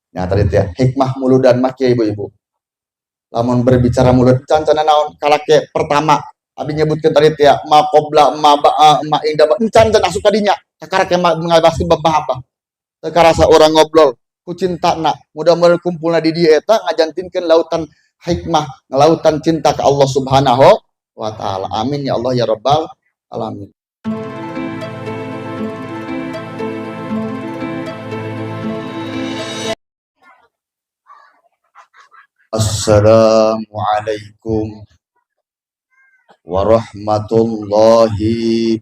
Nah tadi ya hikmah muludan mah ibu-ibu. Lamun berbicara mulut cancana naon kalake pertama abi nyebutkan tadi ya ma qabla ma ba ma inda cancan asup tadinya sakarake ngabaskeun babah apa sekarasa orang ngobrol ku cinta nak mudah-mudahan kumpulna di dieu eta ngajantinkeun lautan hikmah lautan cinta ke Allah Subhanahu wa taala. Amin ya Allah ya rabbal alamin. Assalamualaikum warahmatullahi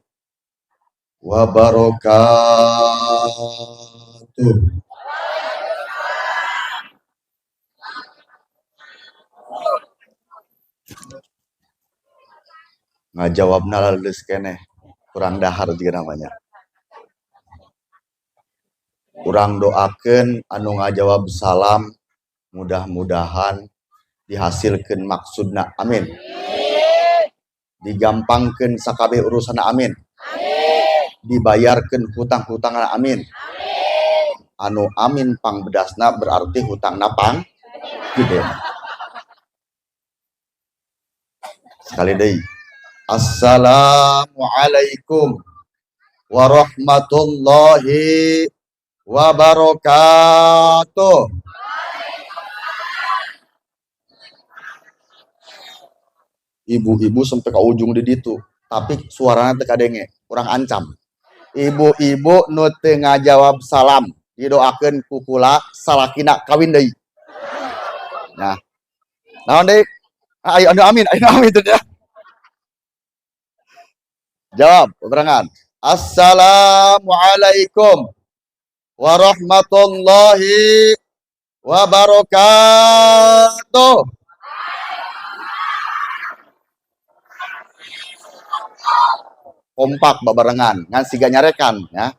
wabarakatuh. Ngajawabna lalus keneh kurang dahar juga namanya. Kurang doakeun anu ngajawab salam mudah-mudahan dihasilkeun maksudna amin. Digampangkeun sakabeh urusana amin. Dibayarkeun hutang-hutangna amin. Anu amin pangbedasna berarti hutangna pang gede. Sekali deui. Assalamualaikum warahmatullahi wabarakatuh. Ibu-ibu sampai ke ujung di ditu, tapi suaranya teu kadenge, kurang ancam. Ibu-ibu nu teu ngajawab salam, didoakeun ku kula salakina kawin deui. Nah, naon deui? Ayo amin teh ya. Jawab, berangan. Assalamualaikum warahmatullahi wabarakatuh. Kompak babarengan ngan siga nyarekan ya.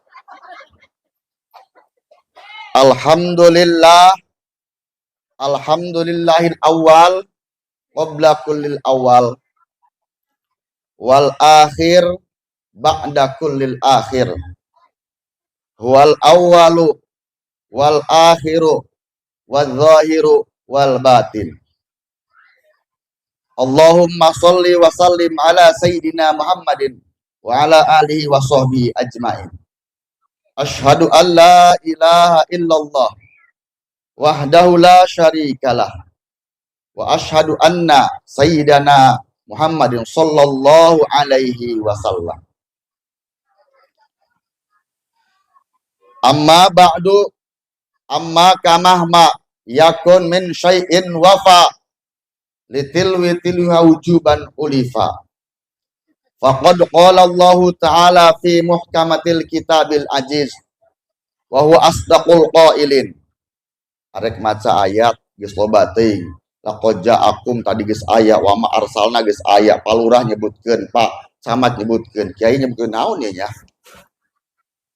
Alhamdulillahil awal qabla kullil awal wal akhir ba'da kullil akhir wal awwalu wal akhiru wal zahiru wal batin. Allahumma sholli wa sallim ala sayyidina Muhammadin wa ala alihi wa sahbihi ajmain. Asyhadu an la ilaha illallah wahdahu la syarikalah wa asyhadu anna sayyidana Muhammadin sallallahu alaihi wasallam. Amma ba'du, amma kamahma yakun min syai'in wafa litilwi tilha wujuban ulifa. Faqad qala Allah ta'ala fi muhkamatil kitabil aziz wa huwa asdaqul qailin. Arek maca ayat geus loba teuing. Laqad ja'akum tadi geus aya wa ma arsalna geus aya. Palurah nyebutkeun, Pak Camat nyebutkeun, Kiai nyebutkeun naon ya?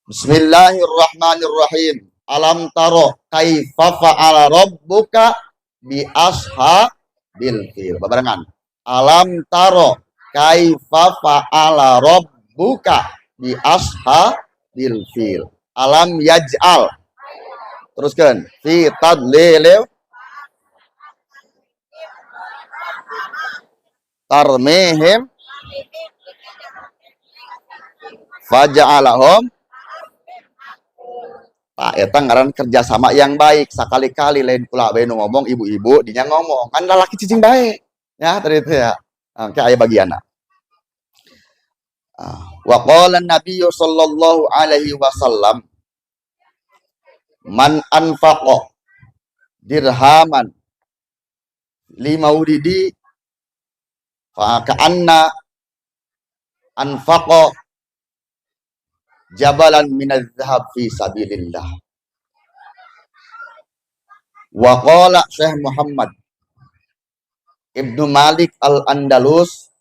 Bismillahirrahmanirrahim. Alam taro kaifa fa'ala rabbuka bi ashabil fil. Babarengan. Alam taro kaifa fa'ala rabbuka bi ashabil fil. Alam yaj'al. Teruskan. Fi tadlil tarmihim faja'alahum. Pak eta ngaran kerjasama yang baik. Sakali-kali lain pula bae nu ngomong ibu-ibu dinya ngomong. Kan lalaki cicing bae. Ya tadi itu ya. Kayak aya bagianna. Wa qala an-nabiy sallallahu alaihi wasallam man anfaqa dirhaman limaulidi fa ka'anna anfaqa jabalan minadz zahab fi sabilillah. Wa qala Syekh Muhammad Ibnu Malik Al-Andalus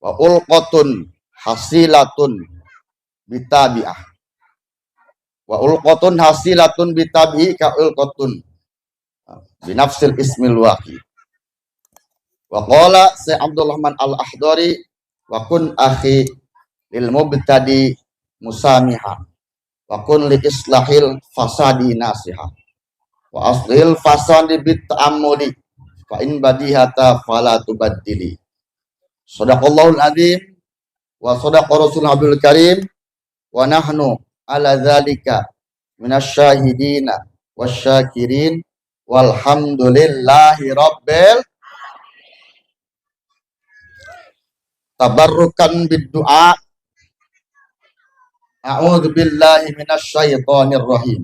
wa ulqatun hasilatun bitabi'ah wa ulqatun hasilatun bitabi'i ka ulqatun binafsil ismil waqi. Wa qala Syekh Abdurrahman Al-Ahdari wa kun akhi lil mubtadi musamiha wa kun li islahil fasadi nasiha. wa aslil fasadi bit ta'ammuli fa in badihata fala tubaddili. Shadaqallahul azim wa shadaqa rasulul abdul karim wa nahnu ala dzalika minasyahidina wasyakirin walhamdulillahi rabbil. Tabarrukan bid-du'a. A'udzu billahi minasyaitonir rahim.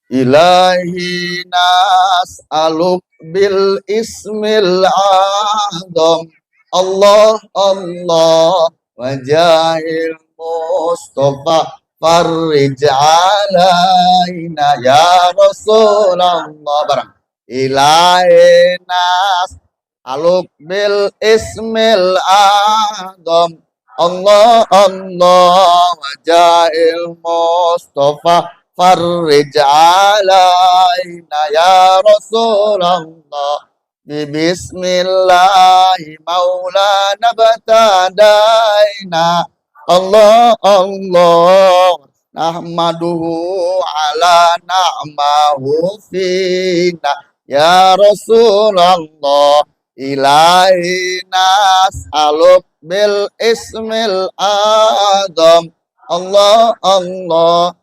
Ilahi nas'aluk bil ismil azam Allah Allah wajahil Mustafa farij alaina ya Rasulullah barang. Ilahi nas'aluk bil ismil azam Allah Allah wajahil Mustafa farij alaina ya Rasulullah bismillahi maulana batadaina Allah Allah nahmaduhu ala na'mahu fina ya Rasulullah ilahi nas'aluk bil ismil azam Allah Allah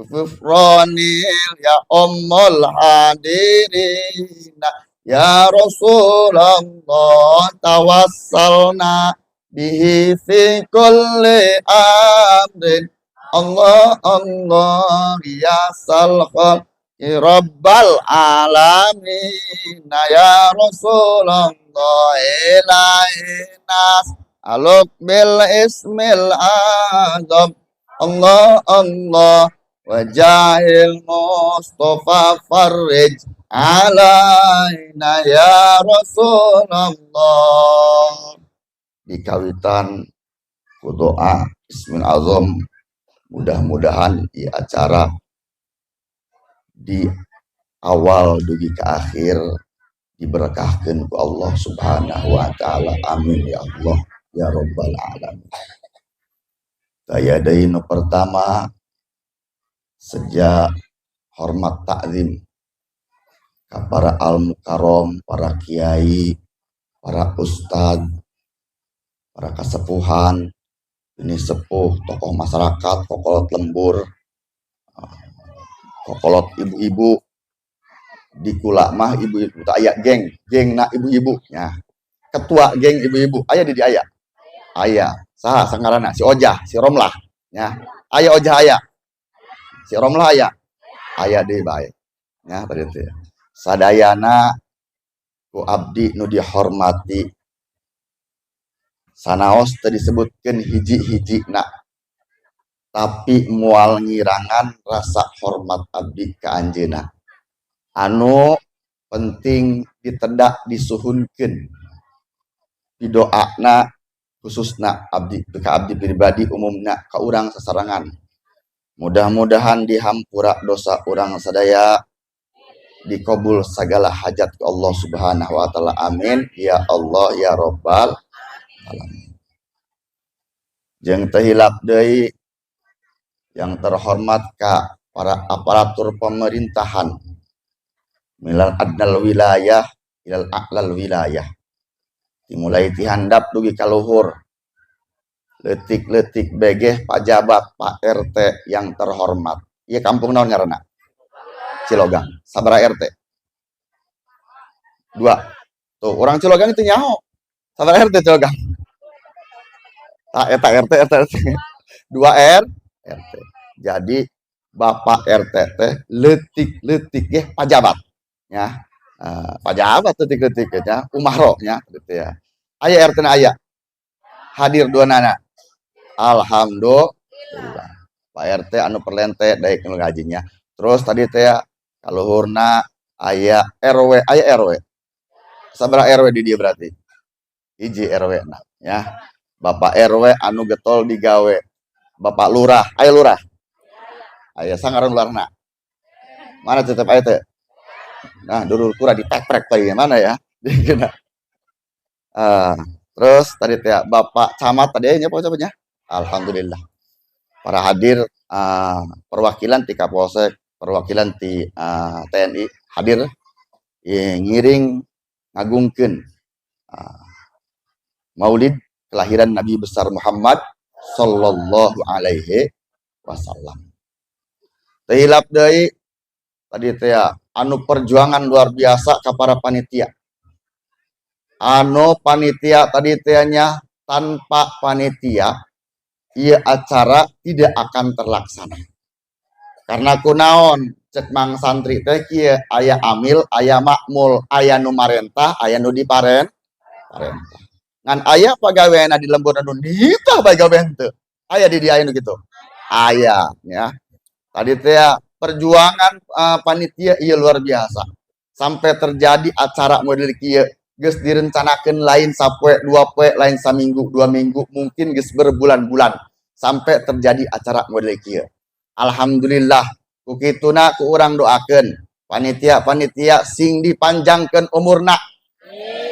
Fufranil ya ummul hadirin ya Rasulullah tawassalna bihi fi kulli amrin Allah Allah ya salqa rabbal alamin ya Rasulullah ilainas aluk bil ismil azam Allah Allah wajahil Mustafa farij alaina ya Rasulullah. Di kawitan doa Ismil Azam, mudah-mudahan di acara di awal dugi ke akhir diberkahkan ku Allah Subhanahu wa taala. Amin ya Allah ya rabbal alamin. Daya dainu pertama sejak hormat takzim para al-mukarrom, para kiai, para ustad, para kasepuhan, ini sepuh, tokoh masyarakat, kokolot lembur, kokolot ibu-ibu, di kulak mah ibu-ibu tak ayak geng nak ibu-ibu, ya. Ketua geng ibu-ibu, ayah di ayah, ayah, sah sangarana, si Ojah, si Romlah, ya, ayah Ojah ayah. Si Romlah ayah deh baik ya tadi itu ya. Sadayana ku abdi nu dihormati sanaos tadi disebutkan hiji-hiji nak tapi mual ngirangan rasa hormat abdi ka anjeunna anu penting ditedak disuhunkeun didoana khususna abdi ka abdi pribadi umumna ka urang sasarangan. Mudah-mudahan dihampura dosa orang sadaya, dikabul segala hajat ke Allah Subhanahu wa taala. Amin ya Allah ya rabbal alamin. Jeung teu hilap deui yang terhormat ka para aparatur pemerintahan milal adnal wilayah ilal a'lal wilayah. Dimulai ti handap dugi ka luhur. Letik-letik begeh pajabat Pak RT yang terhormat. Iya kampung naon ngaranna? Cilogang. Sabaraha RT? 2. Tuh, orang Cilogang itu nyaho. Sabaraha RT Cilogang? Eta RT. 2 RT. Jadi Bapak RT teh letik-letik ya pajabat. Ya. Pajabat letik-letik ya, umahro nya gitu ya. Aya RT na aya. Hadir 2 nana. Alhamdulillah. Pak RT anu perlente daek nu gajinya. Terus tadi teh kaluhurna aya RW, Sabaraha RW di dia berarti? Hiji RW nah, ya. Bapak RW anu getol digawe. Bapak lurah, aya lurah. Aya sangaran lurahna. Mana tetep aya teh? Nah, dulu kurang dipeprek teh mana ya? Terus tadi teh Bapak Camat tadi nya apa ucapannya? Alhamdulillah. para hadir perwakilan ti Kapolsek, perwakilan ti TNI hadir ngiring ngagungkeun Maulid kelahiran Nabi besar Muhammad sallallahu alaihi wasallam. Tehilap deui tadi teh anu perjuangan luar biasa ka para panitia. Anu panitia tadi teh nya tanpa panitia ieu acara tidak akan terlaksana. Karena kunaon cek mang santri teh kieu aya amil, aya makmul, aya nu marentah, aya nu diparentah. Ngan aya pagaweana di lembur anu ditah bae gawean teu. Aya di dieu anu kitu. Aya ya. Tadi teh perjuangan panitia ieu luar biasa. Sampai terjadi acara model kieu geus direncanakeun lain sapoe, dua poe, lain saminggu, 2 minggu, mungkin geus berbulan-bulan sampai terjadi acara model kieu. Alhamdulillah ku kituna ku urang doakeun panitia-panitia sing dipanjangkeun umurna.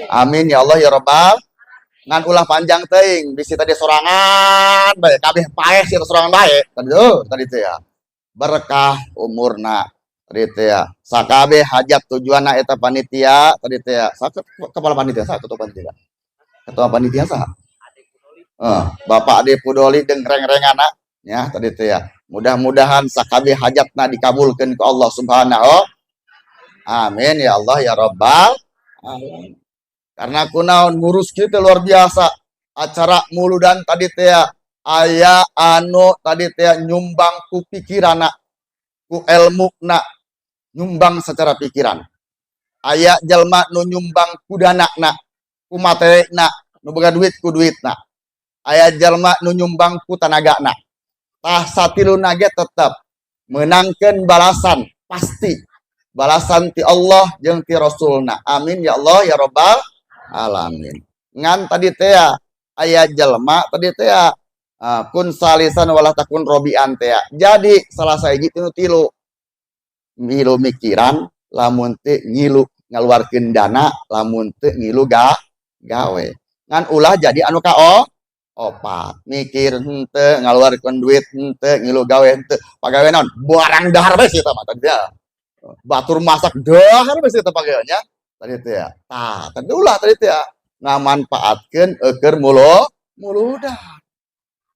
Amin ya Allah ya Rabbal. Ngan ulah panjang teuing bisi tadi sorangan bae kabeh paeh sih sorangan bae. Tadi teh ya. Berkah umurna tadi teh ya. Sakabeh hajat tujuanna eta panitia tadi teh ya. Kepala panitia ketua panitia. Ketua panitia saha? Bapak Ade Pudoli jeung reng-rengana ya tadi teh ya. Mudah-mudahan sakabeh hajatna dikabulkeun ku Allah Subhanahu. Amin ya Allah ya Rabbal alamin. Karena kunaon ngurus kita luar biasa. Acara muludan tadi teh aya anu tadi teh nyumbang ku pikirana, ku ilmuna, nyumbang secara pikiran. Aya jalma nu nyumbang ku danana, ku materina, nu boga duit ku duitna. Aya jalma nu nyumbang ku tanagana. Tah satiluna ge tetep menangkeun balasan pasti. Balasan ti Allah jeung ti Rasulna. Amin ya Allah ya Rabbal alamin. Ngan tadi teh aya jelema tadi teh kun salisan walah takun robian teh. Jadi salah sahiji tinu tilu. Ngilu mikiran lamun teu ngilu ngaluarkeun dana, lamun teu ngilu gawe. Ngan ulah jadi anu opat. Mikir henteu ngaluarkeun duit henteu ngilu gawe henteu. Pagawe naon? Barang dahar bae sia mah tadi teh. Batur masak dahar bae sia pagaweannya. Tadi teh tadi ulah tadi teh ngamanfaatkeun eukeur muludan.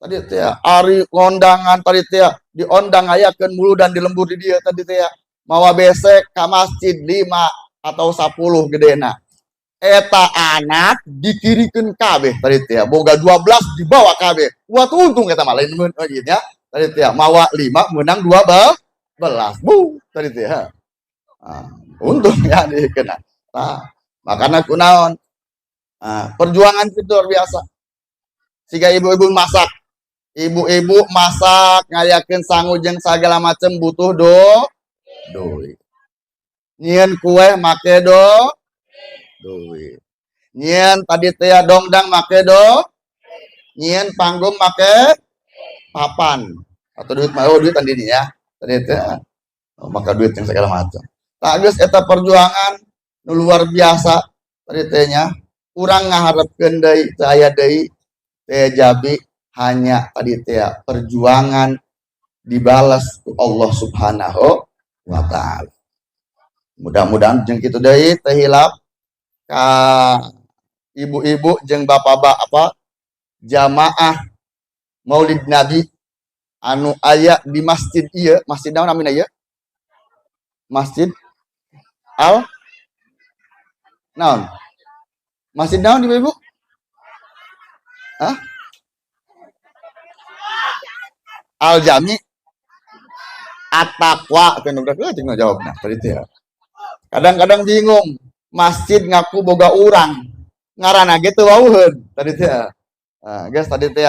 Tadi teh ari kondangan tadi teh diondang hayakeun muludan di lembur di dieu tadi teh mawa besek ka masjid 5 atau 10 gedena. Eta anak dikirikeun kabeh tadi teh boga 12 dibawa kabeh. Wah untung eta mah lain nya. Tadi teh mawa 5 menang 12. Tadi teh. Untung ya dikena. Makanya kunaon perjuangan itu luar biasa. Siga ibu-ibu masak, ibu-ibu masak ngayakeun sangu jeung sagala macam butuh duit. Nyieun kue make duit. Nyieun tadi teh dongdang make nyieun panggung make papan. Atau duit mah duit tadi ya. Tadi teh maka duit yang segala macam. Tak geus eta perjuangan nu luar biasa tadi teh nya urang ngaharepkeun deui teu aya deui teh jabi hanya tadi teh perjuangan dibalas ku Allah Subhanahu wa taala. Mudah-mudahan jeung kitu deui teh hilap ka ibu-ibu jeung bapak-bapak jamaah Maulid Nabi anu aya di masjid ieu, masjid naon namina ieu? Masjid Al naon? Masjid naon ibu-ibu? Hah? Al Jami At-Taqwa kan udah tinggal jawabna tadi teh. Kadang-kadang bingung, masjid ngaku boga urang. Ngaranna ge teu wauheun tadi teh. Guys tadi teh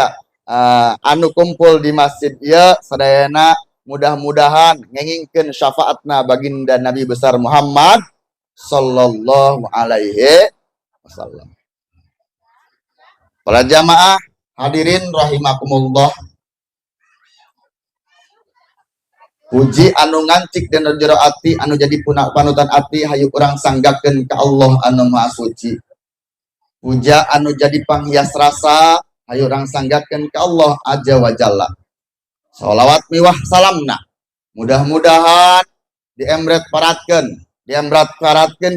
anu kumpul di masjid ieu sadayana mudah-mudahan ngengingkeun syafaatna baginda Nabi besar Muhammad sallallahu alaihi wasallam. Para jamaah hadirin rahimakumullah. Puji anu ngancik dan jero ati anu jadi panutan ati hayu urang sanggakeun ka Allah anu Maha Suci. Puja anu jadi panghias rasa hayu urang sanggakeun ka Allah Azza wa Jalla. Sholawat miwah salamna mudah-mudahan diemret paratkeun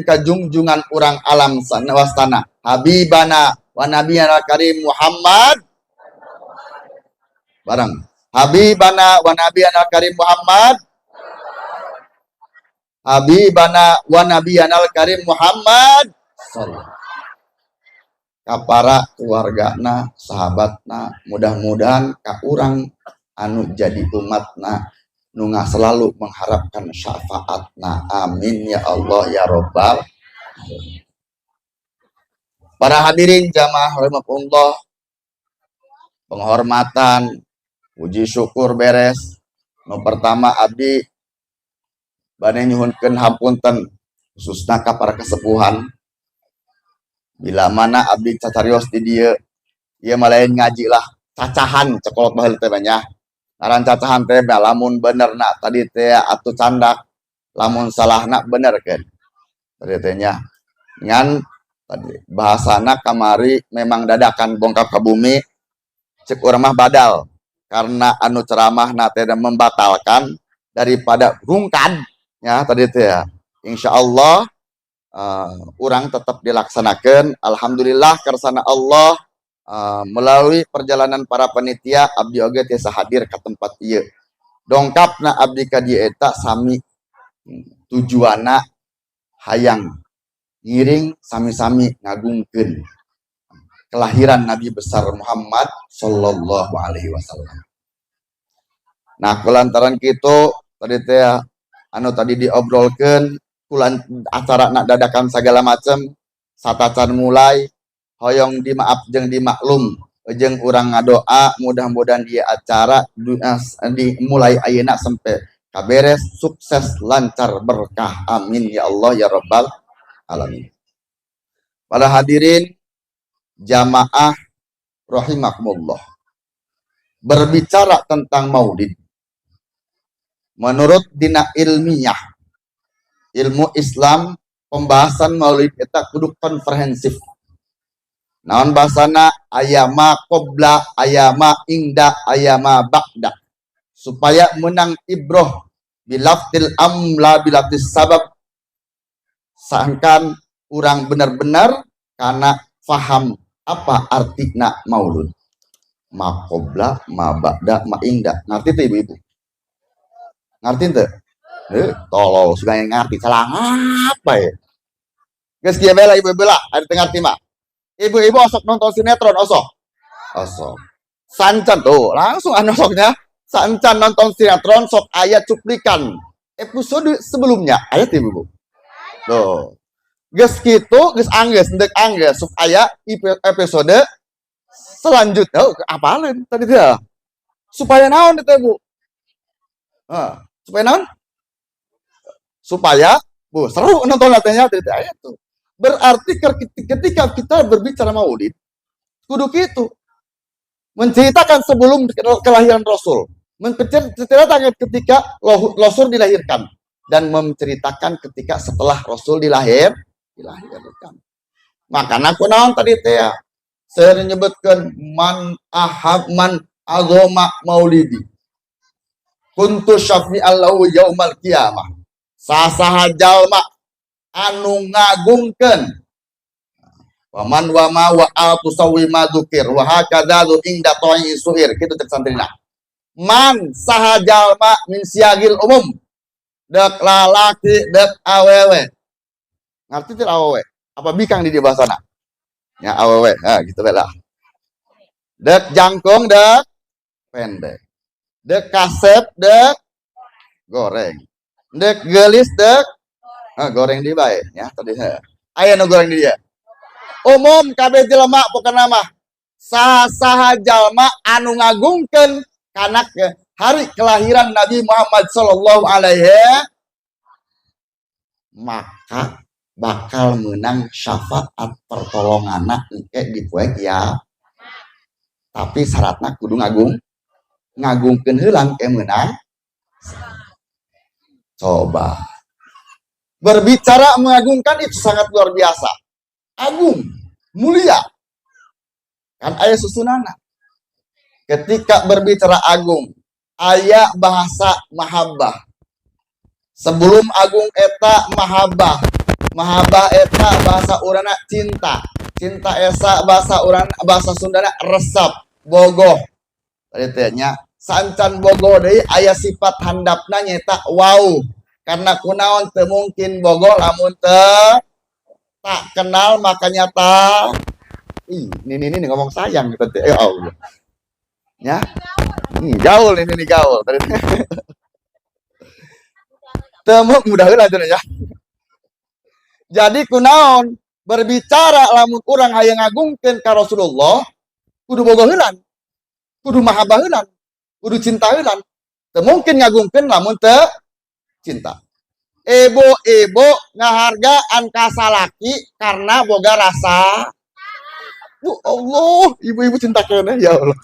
ka jungjungan urang alam wastana habibana wa nabiyana karim Muhammad bareng habibana wa nabiyana karim Muhammad habibana wa nabiyana karim Muhammad sallallahu ka para keluargana sahabatna mudah-mudahan ka urang anu jadi umatna nu selalu mengharapkan syafaatna amin ya Allah ya Rabbal. Para hadirin jamaah rahimakumullah, penghormatan puji syukur beres. Nu pertama abdi bade nyuhunkeun hapunten khususna ka para kesepuhan. Bila mana abdi cacarios di dieu ieu mah lain ngaji lah cacahan cekolot baheul teh banyak. Ngaran cacahan teh lamun benerna tadi teh atuh candak, lamun salahna benerkeun. Tadi teh nya ngan tadi bahasana kamari memang dadakan bongkap ke bumi cek urang mah badal karena anu ceramahna teh membatalkan daripada rungkan ya tadi teh ya. Insyaallah urang tetap dilaksanakan. Alhamdulillah kersana Allah melalui perjalanan para panitia abdi oge tiasa hadir ke tempat ieu. Dongkapna abdi ka dieu eta sami tujuana hayang ngiring sami-sami ngagungkeun kelahiran Nabi besar Muhammad sallallahu alaihi wasallam. Nah, kulantaran kitu tadi teh anu tadi diobrolkeun kulan acara nak dadakan segala macam satacan mulai hoyong dimaaf jeung dimaklum jeung urang ngadoa mudah-mudahan dia acara dimulai ayeuna sampai kaberes sukses lancar berkah amin ya Allah ya Rabbal alamin. Para hadirin jamaah rahimakumullah, berbicara tentang maulid menurut dina ilmiah ilmu Islam pembahasan maulid eta kudu komprehensif. Naon bahasana ayama qobla, ayama ingda, ayama ba'da. Supaya menang ibroh bilaftil amla bilaftis sabab. Sangkan urang benar-benar karena faham apa artinya maulud. Ma qobla, ma ba'da, ma ingda. Ngerti tuh ibu-ibu? Ngerti tuh? Tolol suka ngerti salah apa ya? Geus kieu bela ibu-ibu lah, ada tengah timah. Ibu-ibu osok nonton sinetron osok. Sancan tuh, langsung osoknya. Sancan nonton sinetron sok ayat cuplikan episode sebelumnya. Ayat ibu-ibu. Tuh. Geus kitu, geus anggeus, ndek anggeus sok aya episode selanjutnya. Apalin tadi teh? Supaya naon teh, Bu? Supaya naon? Supaya seru nonton latihannya dari ayat tuh. Berarti ketika kita berbicara maulid kudu gitu menceritakan sebelum kelahiran Rasul, menceritakan ketika Rasul dilahirkan dan menceritakan ketika setelah Rasul dilahirkan. Makanya aku naon tadi teh saya menyebutkan man azoma maulidi kuntu syafi'al lahu yaumal qiyamah. Sasaha jalma anu ngagungkeun waman wama wa atu sawi madzukir wa hakadza inda to'i suir kitu cek santrina. Man saha jalma min siagil umum dek lalaki dek awewe. Ngerti teh awewe? Apa bikang di bahasana? Ya awewe. Nah, gitu bela. Dek jangkung dek pendek. Dek kasep dek goreng. Dek gelis dek goreng di bae ya tadi aya nu goreng di dia umum kabeh jelema pokona mah saha jalma anu ngagungkeun kana hari kelahiran Nabi Muhammad sallallahu alaihi maka bakal menang syafaat pertolonganna engke di poe ya tapi syaratna kudu ngagungkeun heulang ke menang. Coba berbicara mengagungkan itu sangat luar biasa, agung, mulia. Kan ayat susunana. Ketika berbicara agung, aya bahasa mahabbah. Sebelum agung eta mahabbah. Mahabbah eta bahasa urana cinta. Cinta esa bahasa urana bahasa Sundana resep, bogoh. Tadi teh nya sancan bogoh deui aya sifat handapna nyata wow. Karena kunaon teu mungkin bogoh lamun teu tak kenal makanya tak ini ngomong sayang gitu ya Allah. Ya. Gaul ini gaul. Temu mudah heula ya. Jadi kunaon berbicara lamun urang hayang ngagungkeun ka Rasulullah kudu boga heulan. Kudu mahabbah heulan. Kudu cinta heulan. Teu mungkin ngagungkeun lamun teu cinta. Ibu-ibu ngahargaan ka salaki karena boga rasa. Allah, ibu-ibu cinta keneh ya Allah.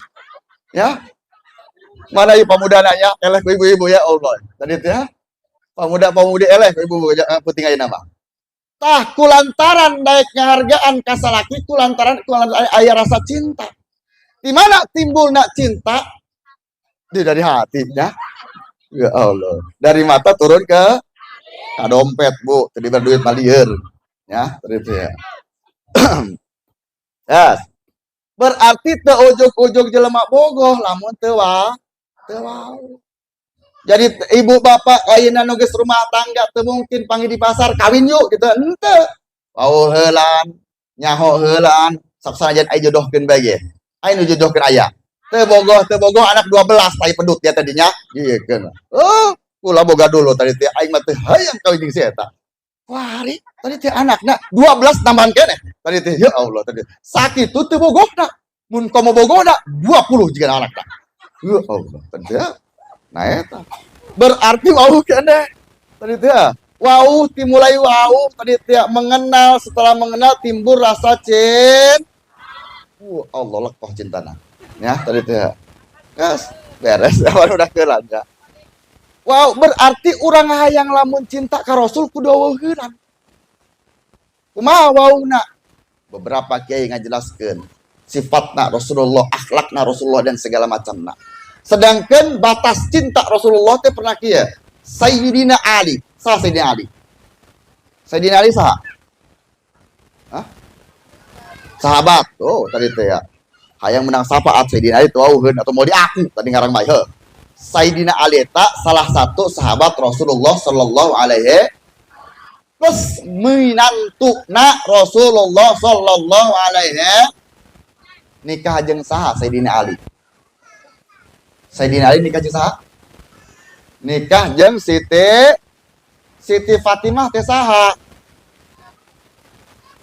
Ya. Mana ibu pemuda nanya eleh ku ibu-ibu ya Allah. Tadi teh pemuda-pemudi eleh ku ibu puting ayeuna mah. Tah kulantaran daek ngahargaan ka salaki kulantaran aya rasa cinta. Di mana timbulna cinta? Dari hatinya. Ya Allah. Dari mata turun ke dompet, Bu. Tadi berduit malieur. Ya, tadi itu ya. Yes. Berarti teu ujug-ujug jelema bogoh lamun teu wau. Jadi ibu bapak ayeuna nu geus rumah tangga teu mungkin panggil di pasar kawin yuk gitu henteu. Wau heulan, nyaho heulan, sok sanajan aya jodohkeun bae ge. Aya nu jodohkeun aya. Teu bogoh anak 12 tai pedut dia tadinya. Ieu keun. Oh, kula boga dulu tadi teh aing mah teu hayang kawin jeung si eta. Wari, tadi teh anakna 12 tambahan keneh. Tadi teh ya Allah tadi. Sakitu teu bogohna. Mun komo bogohna 20 jiga anakna. Ya Allah, tadi teh. Nah eta. Berarti wau keneh. Tadi teh wau dimulai wau tadi teh mengenal setelah mengenal timbul rasa cinta. Allah lekoh cintana. Ya, tadi teh. Kas, beres udah kelan ya. Wow, berarti urang hayang lamun cinta ka Rasul kudu weuheunan. Kumaha wauna? Beberapa kiai ngajelaskeun sifatna Rasulullah, akhlakna Rasulullah dan segala macamna. Sedangkan batas cinta Rasulullah teh pernah kieu. Sayyidina Ali, saha Sayyidina Ali? Sayyidina Ali saha? Hah? Sahabat. Oh, tadi teh ya. Hayang menang syafaat Sayyidina Ali tuh atau mau diaku tadi ngarang mah heuh. Sayyidina Ali ta salah satu sahabat Rasulullah sallallahu alaihi plus minantuna Rasulullah sallallahu alaihi nikah jeung saha Sayyidina Ali. Sayyidina Ali nikah jeung saha? Nikah jeung Siti Fatimah teh saha?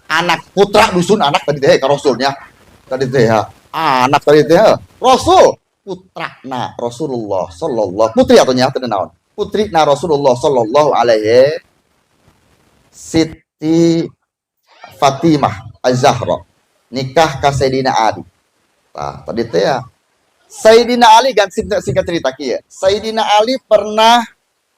Anak putra dusun anak tadi teh ka Rasulnya. Tadi teh ya. Anak tadi teh Rasul. Putrana Rasulullah sallallahu putri atau nya teu naon putrina Rasulullah sallallahu alaihi Siti Fatimah Az-Zahra nikah ka Sayyidina Ali. Nah, tadi teh ya Sayyidina Ali gan singkat cerita kieu. Sayyidina Ali pernah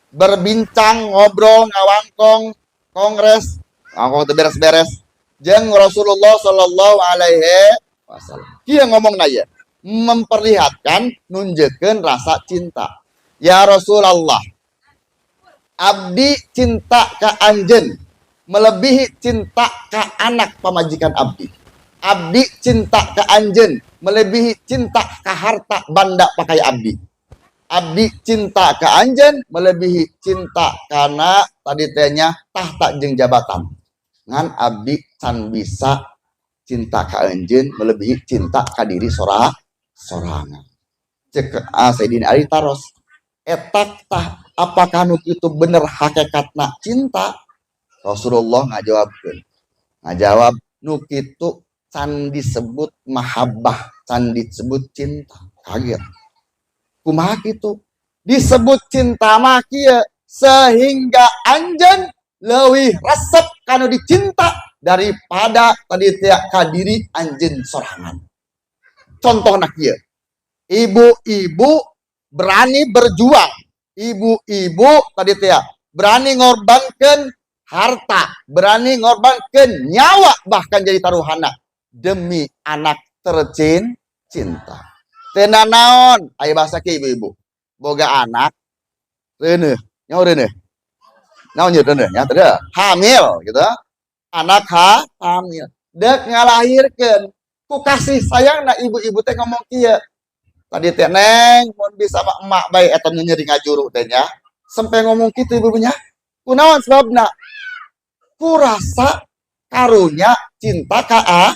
berbincang ngobrol ngawangkong kongres ngawangkong teu beres-beres jeung Rasulullah sallallahu alaihi wasallam. Kieu ngomongna ieu memperlihatkan nunjukkan rasa cinta. Ya Rasulullah, abdi cinta ka anjeun melebihi cinta ka anak pamajikan abdi. Abdi cinta ka anjeun melebihi cinta ka harta banda pakai abdi. Abdi cinta ka anjeun melebihi cinta kana tadi tehnya tahta jeung jabatan. Ngan abdi can bisa cinta ka anjeun melebihi cinta ka diri sorangan. Cek Sayyidina Ali taros etak tah apakah nu itu bener hakikatna cinta? Rasulullah ngajawab nu kitu can disebut mahabbah, can disebut cinta. Kaget. Kumaha kitu? Disebut cinta mah kieu sehingga anjeun leuwih resep kana dicinta daripada tadi teh ka diri anjeun sorangan. Contohnya kieu. Ibu-ibu berani berjuang. Ibu-ibu tadi teh berani ngorbankeun harta, berani ngorbankeun nyawa bahkan jadi taruhana demi anak tercinta. Teu naon, aya bahasa kieu ibu-ibu. boga anak reuneuh nyaho reuneuh naon nyeuh reuneuh nya teu hamil gitu anak hamil dek ngalahirkeun ku kasih sayangna ibu-ibu teh ngomong kieu tadi teh neng mun bisa emak bae eta nyeri ngajuru teh nya sampai ngomong kitu ibunya kunaon sebabna ku rasa karunya cinta ka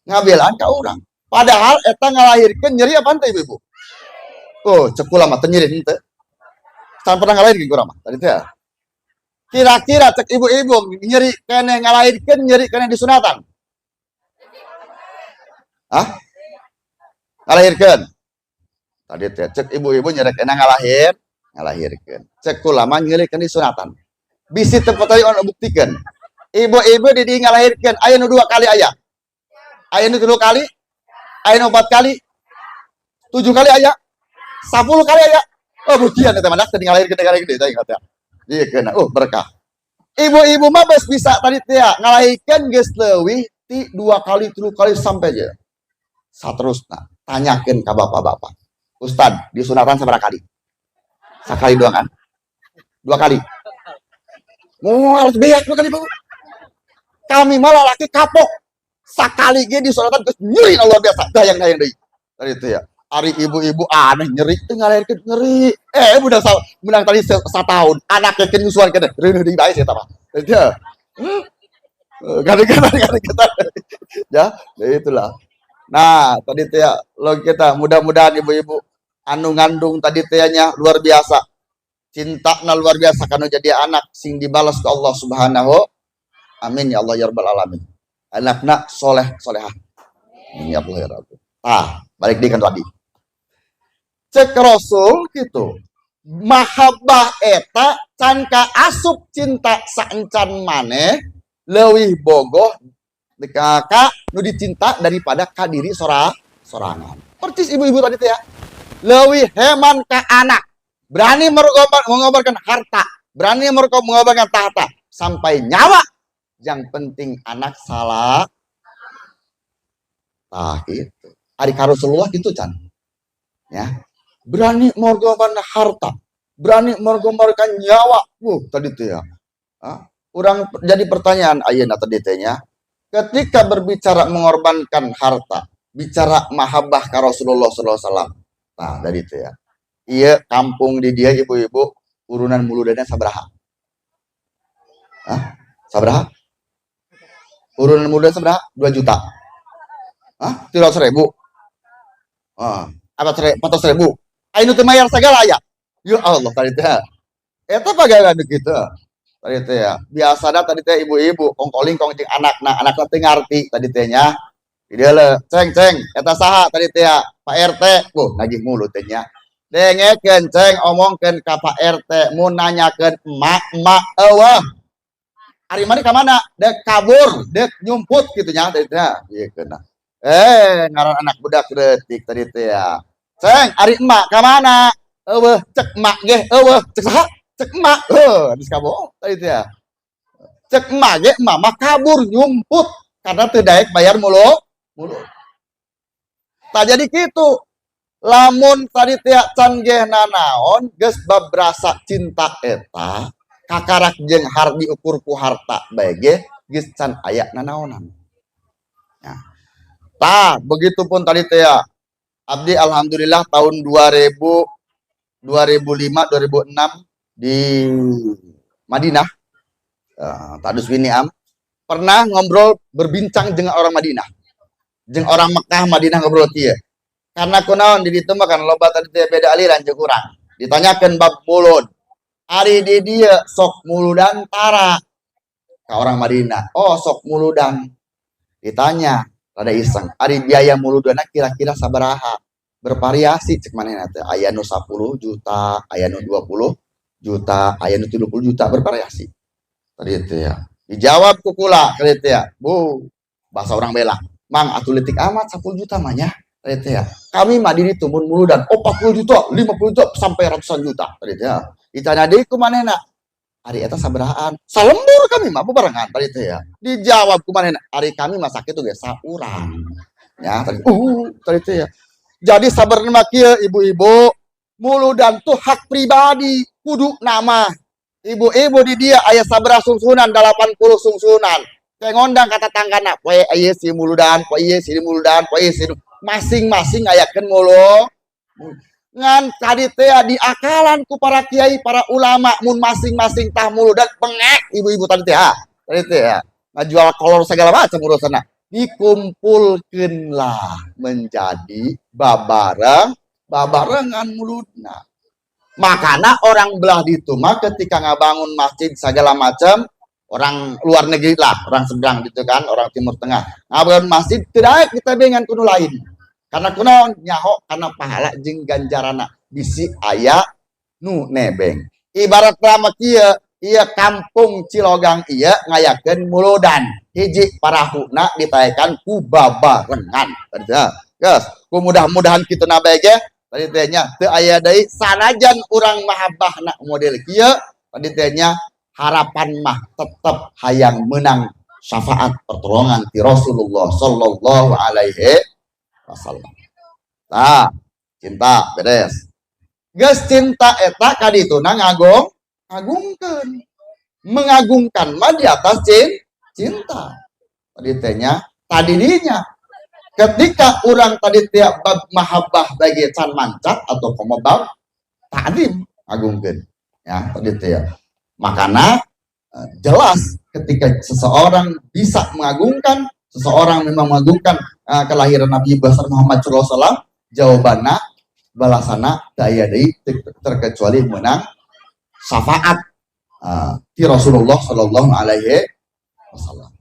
ngabelan ka urang padahal eta ngalahirkeun nyeri apa teh ibu oh cek kula mah teu nyeri henteu can pernah ngalahirkeun kurang mah tadi teh kira-kira cek ibu-ibu nyeri keneh ngalahirkeun nyeri keneh disunatan hah ngalahirkeun tadi teh cek ibu-ibu nyeri keneh ngalahirkeun cek kula mah nyeri keneh disunatan bisi teu potoy anu buktikeun ibu-ibu di ngalahirkeun aya nu 2 kali aya nu 3 kali aya nu 4 kali 7 kali aya 10 kali aya oh bukian eta mah teh ngalahirkeun negara gede teh ingat ya ieu keuna berkah ibu-ibu mah bes bisa tadi teh ngalahirkeun geus leuwih ti 2 kali 3 kali sampai aja saterusna tanyakeun ka bapak-bapak Ustad disunatan sabaraha kali sakali doang kan 2 kali harus beak 2 kali bu kami malah laki kapok sakali ge disunatan geus nyeri luar biasa dayang-dayang deui tadi itu ya ari ibu-ibu aneh nyeri teu ngalahirkeun nyeri budak menang tadi satahun anak kekeun nyusuan keneh reuneuh deui bae eta mah tadi ya gadang-gadang ya itulah nah tadi teh ya lo kita mudah-mudahan ibu-ibu anu ngandung tadi teh nya luar biasa cinta na luar biasa kanu jadi anak sing dibalas ke Allah Subhanahu amin ya Allah ya rabbal alamin anakna soleh solehah amin ya Allah ya rabbal balik di kan tadi cek Rasul gitu mahabbah eta can ka asup cinta saencan maneh leuwih bogoh ka nu dicinta daripada ka diri sorangan percis ibu-ibu tadi teh ya leuwih heman ka anak berani mengorbankan harta, berani mengorbankan tahta, sampai nyawa. Yang penting anak salah. Gitu. Ari Rasulullah gitu can. Ya. Berani mengorbankan harta, berani mengorbankan nyawa. Tadi itu ya. Orang jadi pertanyaan ayeuna tadi teh nya. Ketika berbicara mengorbankan harta, bicara mahabbah ka Rasulullah sallallahu alaihi wasallam. Nah, tadi itu ya. Iya kampung di dia ibu-ibu urunan muludana sabaraha sabaraha urunan muludana sabaraha 2 juta 300.000 apa 400.000 ayeuna teu mayar sagala aya ya Allah tadi teh eta pagawean kitu tadi teh ya biasana tadi teh ibu-ibu ongkolingkong jeung anakna teh ngarti tadi teh nya dia le ceng eta saha tadi teh ya Pak RT nagih mulut teh nya dengekeun ceng omongkeun ka Pak RT mun nanyakeun emak eueuh ari mani ka mana dek kabur dek nyumput kitu nya tadi teh ieu keuna ngaran anak budak leutik tadi teh ya ceng ari emak ka mana eueuh cek emak ge eueuh cek saha cek emak geus kabur tadi teh ya cek emak ge emak mah kabur nyumput karena teu daek bayar mulut tak jadi kitu lamun tadi tiak canggih nanaon geus bab rasa cinta eta kakarak jeung diukur ku harta bae ge geus can aya nanaonan ya begitupun tadi teh ya abdi alhamdulillah tahun 2005 2006 di Madinah Tadus Winiam pernah ngobrol berbincang dengan orang Madinah jeung orang Mekah Madinah ngobrol kieu karena kunaon di ditu mah kan loba tadi teh beda aliran jeung urang ditanyakeun bab mulud ari di dieu sok muludan tara ka orang Madinah sok muludan ditanya rada iseng ari biaya muludana kira-kira sabaraha bervariasi cek manehna teh aya nu 10 juta aya nu 20 juta aya nu 30 juta bervariasi tadi teh ya dijawab ku kula tadi teh ya bahasa orang bela mang atuh leutik amat 10 juta mah nya tadi ya kami mah di ditu mun muludan 40 juta 50 juta sampai ratusan juta tadi ya ditanya deui ku manehna ari eta sabarahaan salembur kami mah bebarengan tadi ya dijawab ku manehna ari kami masak itu ge saurang ya tadi tadi ya Jadi sabar makia ibu-ibu, muludan tuh hak pribadi, kudu nama. Ibu-ibu di dia ayah sabra sungsunan 80 sungsunan. Kayak ngondang kata tanggana, poe ayah si muludan, poe ayah si muludan, poe si masing-masing ayakeun mulu. Ngan tadi teh diakalan ku para kiai, para ulama mun masing-masing tah muludan pengek ibu-ibu tadi teh. Tadi teh ngajual kolor segala macam urusanna. Dikumpulkeunlah menjadi babarengan mulutna. Makanya orang belah itu mah ketika ngabangun masjid segala macam, orang luar negeri lah, orang seberang gitu kan, orang timur tengah ngabangun masjid tidak kita dengan kuno lain, karena kuno nyaho karena pahala jeung ganjarana bisi aya nu nebeng. Ibarat lama kieu iya kampung Cilogang iya ngayakeun muludan hiji parahuna ditaekan ku babarengan. Geus, ku mudah-mudahan kitu na bae ge tadi tehnya teu aya deui sanajan urang mahabbahna model kieu tadi tehnya harapan mah tetep hayang menang syafaat pertolongan ti Rasulullah sallallahu alaihi wasallam. Tah, cinta beres. Geus cinta eta kadituna ngagungkeun. Mengagungkan mah di atas cinta. Tadi tehnya tadi dinya ketika orang tadi tiap bab mahabbah bagi can mancat atau komobab ta'dim agungkeun ya tadi teh makana jelas ketika seseorang bisa mengagungkan seseorang memang mengagungkan kelahiran Nabi besar Muhammad sallallahu alaihi wasallam jawabanna balasana daya deui terkecuali menang syafaat ti Rasulullah sallallahu alaihi wasallam.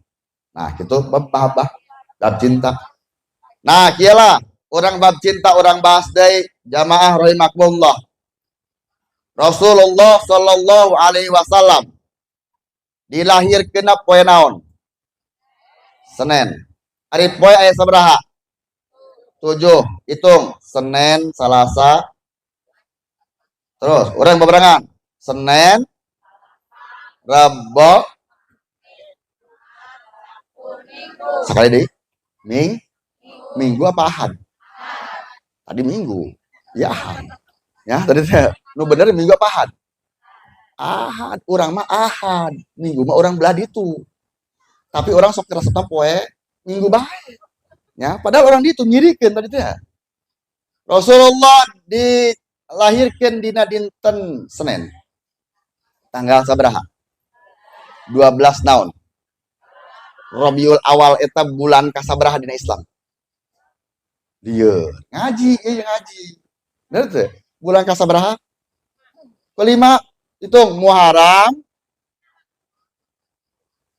Nah gitu bab mahabbah bab cinta. Nah, kialah orang bab cinta orang bahas deui jamaah rahimakumullah. Rasulullah sallallahu alaihi wasallam dilahirkeun poe naon? Senin. Ari poe aya sabaraha? 7. Hitung Senin, Selasa. Terus urang babarengan. Senin, Rabu, sakali deui. Minggu apa Ahad? Tadi Minggu. Ya Ahad. Ya, tadi saya nu bener Minggu apa Ahad? Ahad, orang mah Ahad. Minggu mah orang belah ditu. Tapi orang sok resepna poe Minggu bae. Ya, padahal orang ditu nyirikeun tadi teh. Rasulullah dilahirkeun dina dinten Senin. Tanggal sabaraha? 12 naon? Rabiul Awal eta bulan kasabaraha dina Islam? Dia ngaji, ngaji. Bener tuh. Bulan kasabaraha? Kelima, hitung Muharram.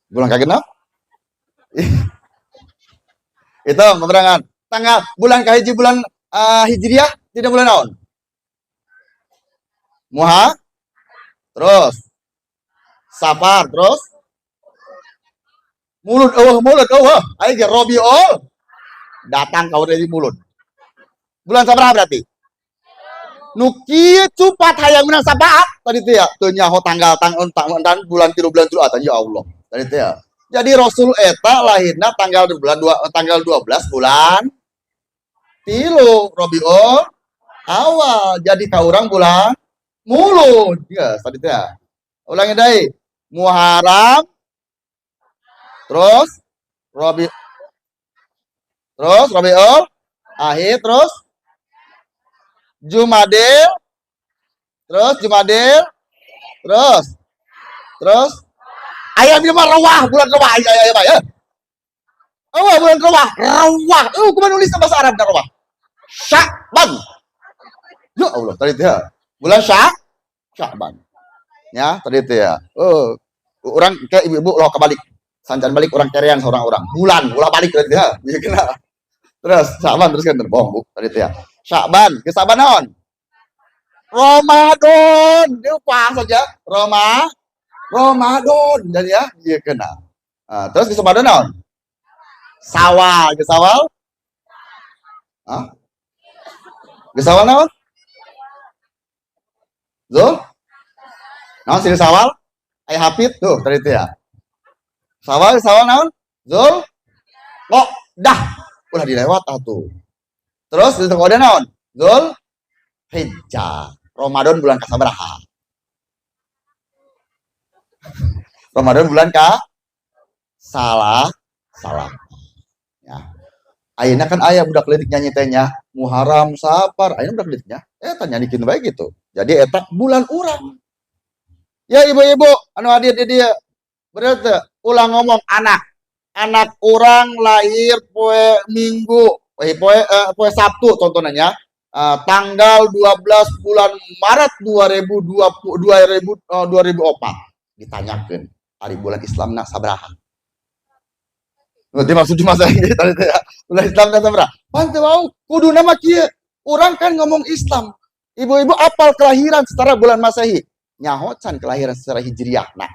Bulan kagenap? Itu peperangan. Tanggal bulan kahiji bulan Hijriah tidak bulan naon? Terus Safar, terus mulut ayo ge Rabiul datang kau dari mulut. Bulan sabaraha berarti? Nu kieu cupat hayang menang sabaat tadi teh ya. Teu nyaho tanggal dan bulan 3 bulan 3 ya Allah. Tadi teh ya. Jadi Rasul eta lahirna tanggal 12 bulan 3 Rabiul Awal. Jadi ka urang bulan mulut. Ya, tadi teh ya. Ulangi deui. Muharram terus Rabiul Akhir, terus Jumadil, terus ayam di mah rawah, bulan rawah ya. Oh, bulan rawah. Kumaha nulis bahasa Arab rawah? Sya'ban. Ya Allah, tadi teh bulan Sya'ban. Ya, tadi teh ya. Orang ke ibu-ibu loh kebalik. Sancan balik orang kerean seorang orang. Bulan, ulah balik tadi teh. Ya kena. Terus Sya'ban terus kan bohong bu tadi teh ya. Sya'ban, ke Sya'ban naon? Ramadan. Dia pas saja. Ramadan jadi ya, iya kena. Terus ke Sya'ban naon? Sawal, ke Sawal? Ke Sawal naon? Zul? Naon sih Sawal? Aya Hafid tuh tadi teh ya. Sawal naon? Zul? Kok dah ulah dilewat atuh. Terus itu kode naon? Zul Hijjah. Ramadan bulan kasabraha? Ramadan bulan salah salah. Ya. Ayeuna kan aya budak leutik nyanyi teh nya Muharram Safar. Ayeuna budak leutiknya tanya nyanyikin bae gitu. Jadi eta bulan urang. Ya ibu-ibu anu hadir di dia. Bener teu? Ulang ngomong anak. Anak orang lahir poe Minggu, poe Sabtu contohnya. Tanggal 12 bulan Maret 2004 ditanyakan hari bulan Islam sabraha. Berarti maksud masa ini tadi ya. Bulan Islam sabraha. Panteu wau kudu nama kieu. Urang kan ngomong Islam. Ibu-ibu apal kelahiran secara bulan Masehi. Nyahocan kelahiran secara Hijriah. Nah.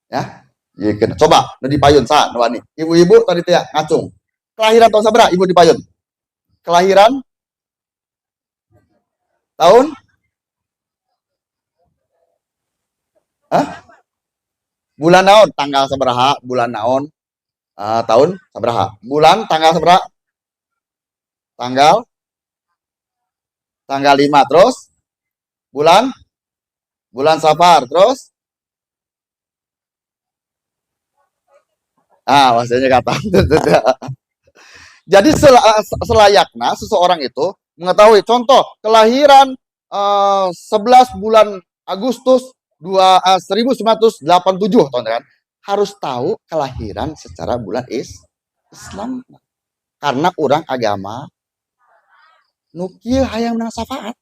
Ya. Ya, coba nu dipayun sa nu wani. Ibu-ibu tadi teh ngacung. Kelahiran tahun sabraha ibu dipayun? Kelahiran tahun bulan naon? Tanggal sabraha? Bulan naon? Tahun sabraha? Bulan tanggal sabraha? Tanggal 5 terus bulan Safar terus maksudnya kata. Jadi selayaknya seseorang itu mengetahui contoh kelahiran 11 bulan Agustus 1987 teman-teman, harus tahu kelahiran secara bulan Islam karena orang agama nukieu hayang menang syafaat.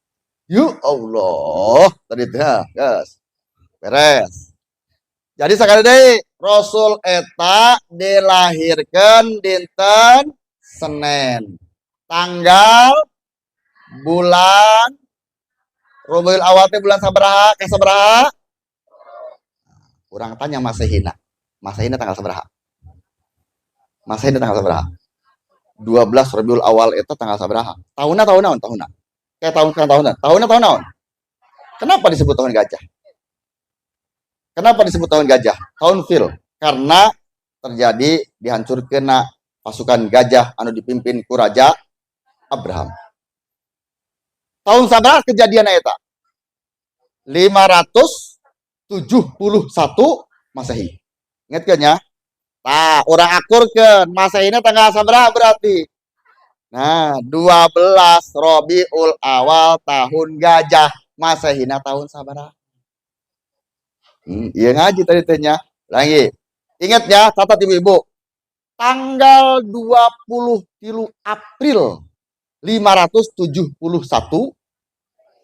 Ya Allah, tadi teh guys. Beres. Jadi sekali deui Rasul eta dilahirkan dinten Senin. Tanggal bulan Rabiul Awal teh bulan sabraha? Kasabraha? Urang tanya Masehina. Masehina tanggal sabraha? Masehina tanggal sabraha? 12 Rabiul Awal itu tanggal sabraha? Tahunna tahun naon? Tahunna. Kayak tahun-tahun. Tahunna tahun naon? Kenapa disebut tahun gajah? Kenapa disebut tahun gajah? Tahun fil. Karena terjadi dihancurkeun pasukan gajah anu dipimpin ku Raja Abraham. Tahun sabraha kejadian eta? 571 Masehi. Ingat kan ya? Nah, orang akurkeun Masehina tanggal sabraha berarti? Nah, 12 Rabiul Awal tahun gajah. Masehina tahun sabraha? Iya ngaji tadi tanya. Lagi. Ingat ya, catat ibu-ibu. Tanggal 23 April 571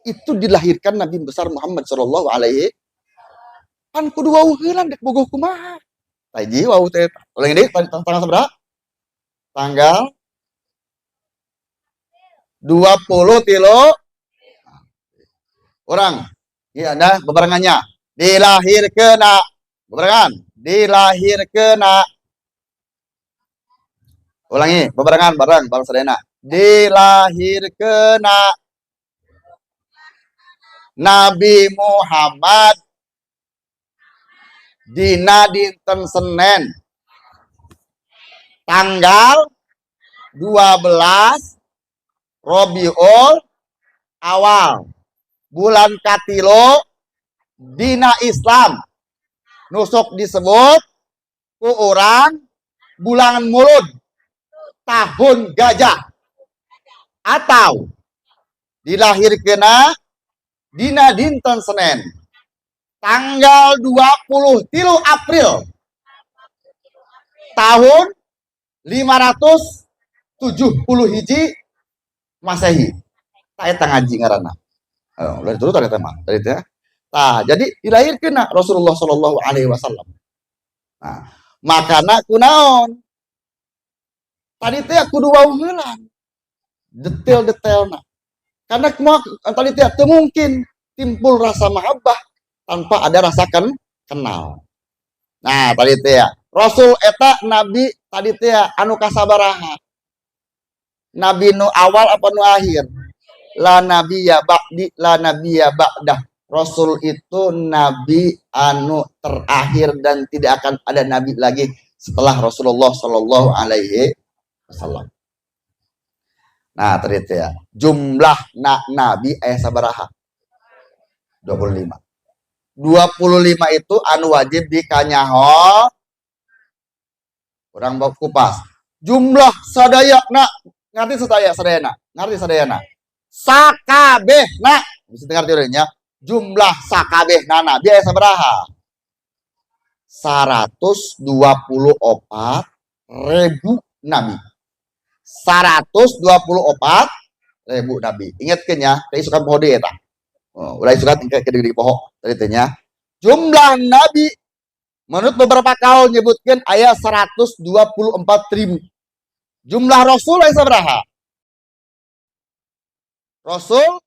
itu dilahirkan Nabi besar Muhammad sallallahu alaihi kan kudu wau heulan dek bogoh kumaha. Taji wau teh. Ulang deui tanggal sabaraha? Tanggal 23 orang. Iya ada bebarengannya. Dilahirkeun bebarengan. Dilahirkeun ulangi bebarengan bareng sadayana. Dilahirkeun Nabi Muhammad dina dinten Senin tanggal 12 Rabiul Awal bulan katilo dina Islam nusuk disebut ku orang bulan Mulud tahun gajah atau dilahirkeun dina dinten Senin tanggal 23 April tahun 570 hiji Masehi. Eta ngaji ngaranna. Dari dulu tadi tema. Tadi teh. Tah, jadi dilahirkeun Rasulullah sallallahu alaihi wasallam. Nah, makana kunaon? Tadi teh kudu wau heulan. Detail-detailna. Karena tadi teh teu mungkin timbul rasa mahabbah tanpa ada rasa kenal. Nah, tadi teh Rasul eta nabi tadi teh anu kasabaraha? Nabi nu awal apa nu akhir? La nabiyya ba'di, la nabiyya ba'dah. Rasul itu nabi anu terakhir dan tidak akan ada nabi lagi setelah Rasulullah sallallahu alaihi wasallam. Nah, tadi ya. Jumlah nabi aya sabaraha? 25. 25 itu anu wajib dikanyaho. Orang bawa kupas. Jumlah sadaya nak ngerti sadayana. Ngerti sadayana. Sakabeh nak. Bisa dengar teorinya. Jumlah sakabeh nabi aya sabaraha? 124.000 nabi. 124.000 nabi. Ingatkan ya, keisukan pohon dia tak. Udah isukan tingkat ke diri pohon ceritanya. Jumlah nabi menurut beberapa kaul menyebutkan ayat 124.000. Jumlah rasul ayat seberapa? Rasul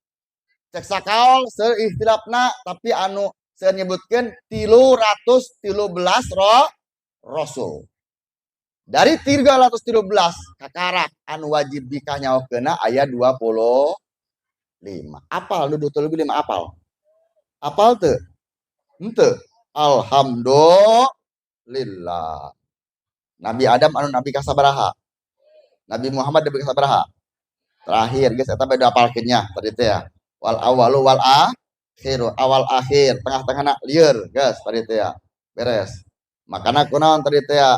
cek sakaul seikhtilafna tapi anu saya nyebutkan 313 rasul. Dari 313 kakarak anu wajib dikanyaokeuna aya 25. Apal nu 25 apal? Apal teu? Henteu. Alhamdulillah. Nabi Adam anu nabi kasabaraha? Nabi Muhammad nabi kasabaraha? Terakhir guys eta beda apalkeunnya tadi teh ya. Wal awalu wal akhiru, awal akhir, tengah-tengahna lieur guys tadi teh ya. Beres. Makana kunaon tadi teh ya?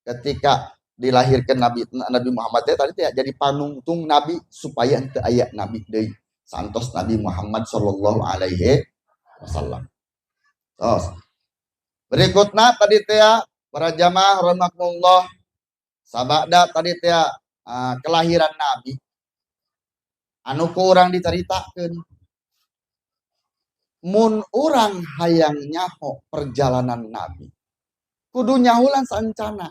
Ketika dilahirkan Nabi Muhammad tadi jadi panungtung Nabi supaya teu aya nabi deui santos Nabi Muhammad sallallahu alaihi wasallam. Tos. Berikutna tadi teh para jamaah rahimakumullah sabada tadi teh kelahiran Nabi anu ku urang diceritakeun mun urang hayang nyaho perjalanan Nabi kudu nyahulan saencana.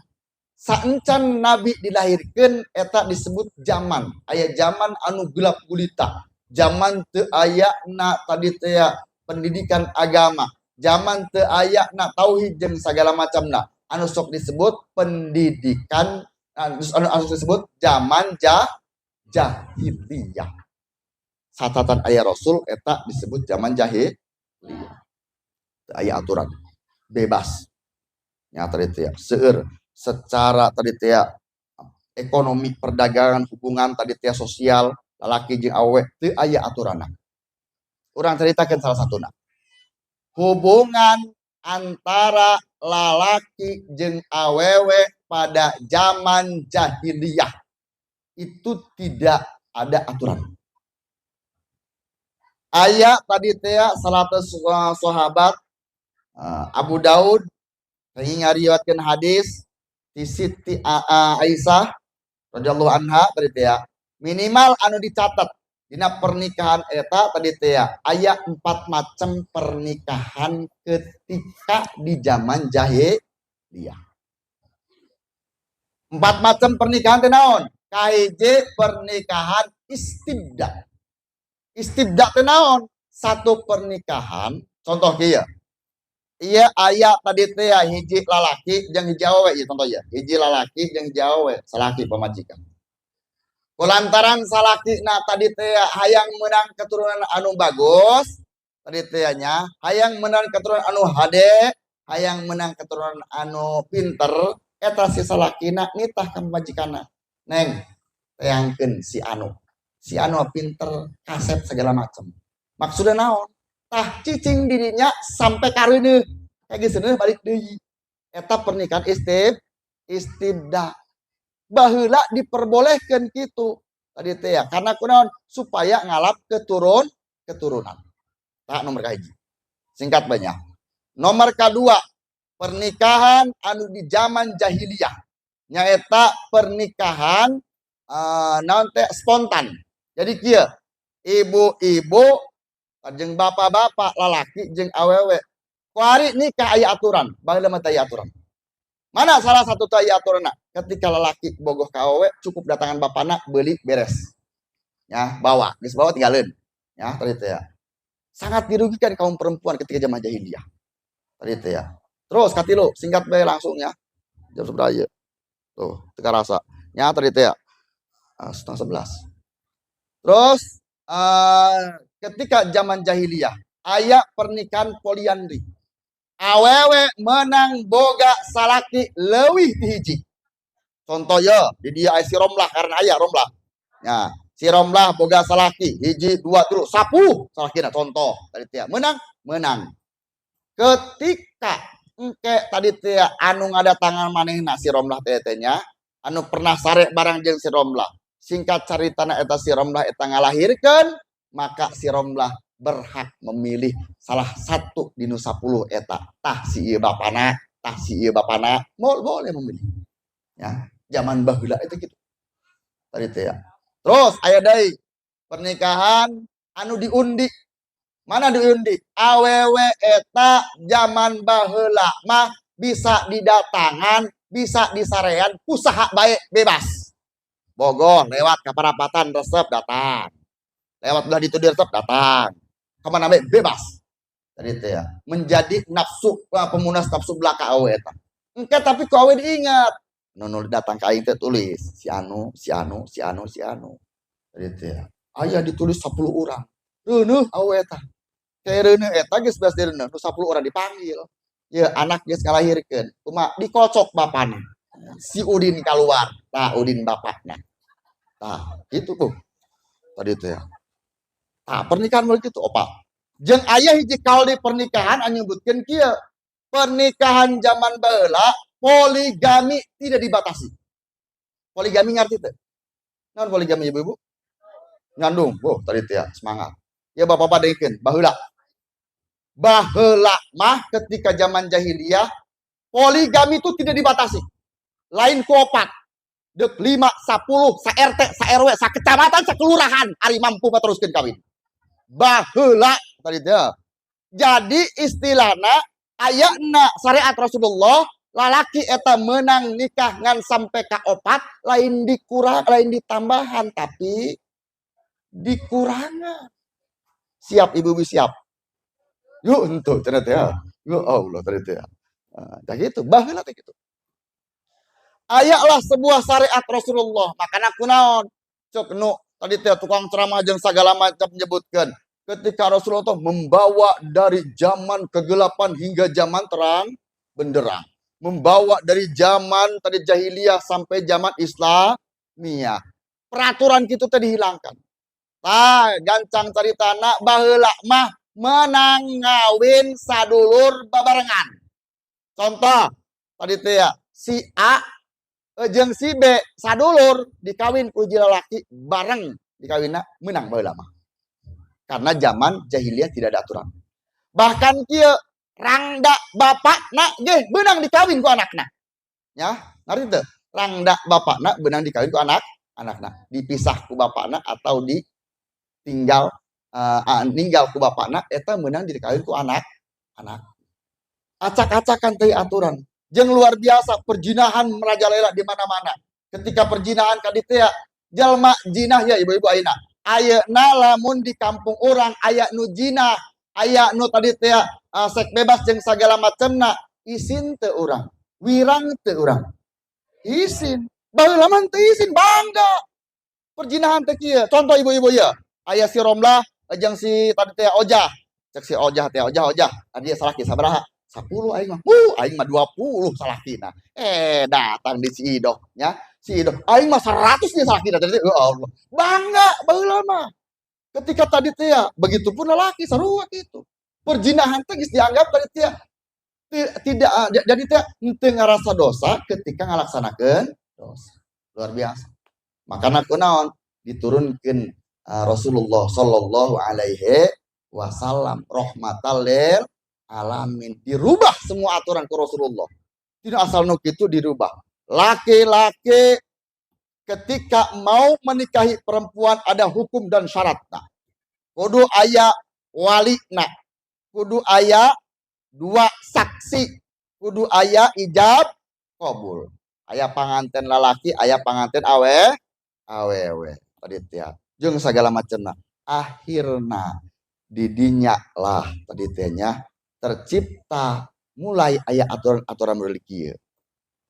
Saencan Nabi dilahirkan eta disebut zaman. Aya zaman anu gelap gulita. Zaman teu aya na tadi teh pendidikan agama. Zaman teu aya na tauhid jeung sagala macamna. Anu sok disebut pendidikan anu disebut zaman jahiliyah. Satatan aya Rasul eta disebut zaman jahiliyah. Teu aya aturan. Bebas. Ya tadi teh seueur secara tadi teh ekonomi perdagangan hubungan tadi teh sosial lalaki jeung awewe teu aya aturanna. Urang ceritakeun salah satuna. Hubungan antara lalaki jeung awewe pada zaman jahiliyah itu tidak ada aturan. Aya tadi teh salah sahabat Abu Daud ngariwayatkeun hadis di Siti Aisyah radhiyallahu anha tadi teh minimal anu dicatat dina pernikahan eta tadi teh aya 4 macam pernikahan ketika di zaman jahiliyah. 4 macam pernikahan teh naon? Kahiji pernikahan istibda. Istibda teh naon? Satu pernikahan contoh kieu. Iya aya tadi teh hiji lalaki jeung hiji awewe ieu contoh ya. Hiji lalaki jeung hiji awewe, salaki pamajikan. Kulantaran salakina tadi teh hayang meunang keturunan anu bagus, tadi teh nya hayang meunang keturunan anu hade, hayang meunang keturunan anu pinter, eta si salakina nitah ka pamajikanna. Neng, tayangkeun si anu. Si anu pinter, kasep segala macam. Maksudna naon? Tah cicing dirinya sampai kareuneuk kayak geuseuneun balik deui. Eta pernikahan istibda. Baheula diperbolehkeun kitu. Tadi teh ya, karena kunaon? Supaya ngalap keturunan. Tah nomor kahiji. Singkat banyak. Nomor kedua, pernikahan anu di zaman jahiliyah. Nyaeta pernikahan naon teh spontan. Jadi kieu, ibu-ibu jeung bapak-bapak lalaki jeung awewe kuari nikah aya aturan baheula mah aya aturan. Mana salah satu teh aya aturanna? Ketika lalaki bogoh ka awewe cukup datangan bapana beuli beres. Ya, bawa, geus bawa tinggalin. Ya, tadi teh ya. Sangat dirugikan kaum perempuan ketika zaman jahiliyah. Tadi teh ya. Terus katilu singkat bae langsung ya. Jam seberapa ieu? Tuh, teu karasa. Ya, tadi teh ya. 10:30. Terus ketika zaman jahiliyah aya pernikahan poliandri. Awewe menang boga salaki leuwih ti hiji. Contoh ya, di dia aya si Romlah karena aya Romlah. Ya, si Romlah boga salaki hiji 2 3 10 salakina contoh tadi teh menang ketika engke tadi teh anu ngadatangan manehna si Romlah teh nya anu pernah sare barang jeung si Romlah singkat caritana eta si Romlah eta ngalahirkeun maka si Romlah berhak memilih salah satu dinu 10 eta tah si ieu bapana boleh memilih ya zaman baheula itu gitu tadi teh ya. Terus aya deui pernikahan anu diundi. Mana diundi? Awewe eta zaman baheula mah bisa didatangan, bisa disarean, usaha baik bebas. Bogoh lewat ka parapatan resep datang. Lewat belah ditu resep datang. Kamana bae bebas. Tadi teh ya. Menjadi nafsu pemunas nafsu belaka awe eta. Engke tapi ku awe diingat. Nunu datang ka aing teh tulis si anu. Tadi teh ya. Aya ditulis 10 orang. Reuneuh awe eta. Kereuneuh eta geus beas direuneuh nu 10 orang dipanggil. Ya anak geus kalahirkeun. Kumaha dikocok bapana. Si Udin keluar. Tah Udin bapakna. Tah gitu tuh. Tadi teh ya. Tah pernikahan mulai kitu opa. Jeung aya hiji kaul di pernikahan anu nyebutkeun kieu. Pernikahan zaman baheula poligami tidak dibatasi. Poligami ngarti teu? Naon poligami ibu-ibu? Ngandung. Oh, tadi teh ya, semangat. Ya bapak-bapak dengekeun, baheula. Baheula mah ketika zaman jahiliyah poligami itu tidak dibatasi. Lain ku opat. Deuk 5, 10, sa RT, sa RW, sa kecamatan, sa kelurahan ari mampu teruskeun kawin. Baheula tadi teh. Jadi istilahna ayana syariat Rasulullah lalaki eta menang nikah ngan sampai ka opat lain dikurang lain ditambahan tapi dikurangan siap ibu-ibu siap yuk untuk cenah teh ya Allah tadi teh tah gitu baheula teh gitu ayalah sebuah syariat Rasulullah makana kunaon cok nu tadi teh tukang ceramah jeung sagala macam menyebutkan ketika Rasulullah membawa dari zaman kegelapan hingga zaman terang benderang. Membawa dari zaman tadi jahiliyah sampai zaman Islamiyah. Peraturan gitu tadi dihilangkan. Tah, gancang caritana baheula mah menang ngawin sadulur babarengan. Contoh, tadi teh ya, si A jeung si B sadulur dikawin ku hiji lalaki bareng dikawinna menang baheula mah. Karena zaman jahiliyah tidak ada aturan. Bahkan kieu rangda bapakna ge beunang dikawin ku anakna. Ya, ngarti teu? Rangda bapakna beunang dikawin ku anakna. Dipisah ku bapakna atau ditinggal ninggal ku bapakna eta meunang dikawin ku anak. Acak-acakan teh aturan. Jeung luar biasa perjinahan merajalela di mana-mana. Ketika perjinahan ka ditu ya jalma jinah ya ibu-ibu ayeuna. Ayeuna lamun di kampung orang aya nu jinah, aya nu tadi teh sek bebas jeung sagala macemna, izin teu urang, wirang teu urang. Izin, baheula mah teu izin bangga. Perjinahan teh kieu. Contoh ibu-ibu ya, aya si Romlah jeung si tadi teh Ojah. Cek si Ojah teh Ojah. Tadi salaki sabaraha? 10 aing mah. Aing mah 20 salakina. Datang di si Idoh nya. Si Idoh, aing mah 100 nih salakina tadi. Ya Allah. Bangga baheula mah. Ketika tadi teh begitupun lelaki sarua kitu. Perjinahan teh geus dianggap tadi teh tidak jadi teh henteu ngarasa dosa ketika ngalaksanakeun dosa. Luar biasa. Makana kunaon diturunkeun Rasulullah sallallahu alaihi wasallam rahmatal lil alamin, dirubah semua aturan ke Rasulullah. Tidak asal nu kitu dirubah. Laki-laki ketika mau menikahi perempuan ada hukum dan syaratna. Kudu aya walina, kudu aya 2 saksi, kudu aya ijab qabul. Aya panganten lalaki, aya panganten awewe. Tadi teh jeung sagala macemna. Akhirna didinya lah tadi teh nya tercipta mulai aya aturan-aturan religi.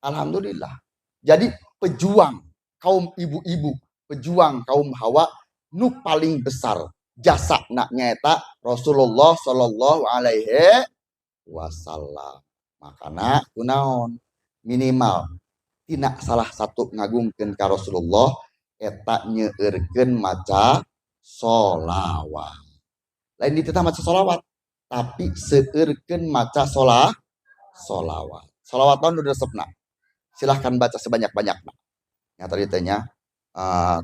Alhamdulillah. Jadi pejuang kaum ibu-ibu, pejuang kaum Hawa nu paling besar jasa nyaeta Rasulullah sallallahu alaihi wasallam. Makana kunaon minimal tina salah satu ngagungkeun ka Rasulullah eta nyeueurkeun maca sholawat. Lain dititah maca sholawat, tapi seueurkeun maca sholawat. Sholawat naon nu resepna? Silahkan baca sebanyak-banyakna. Ya tadi tanya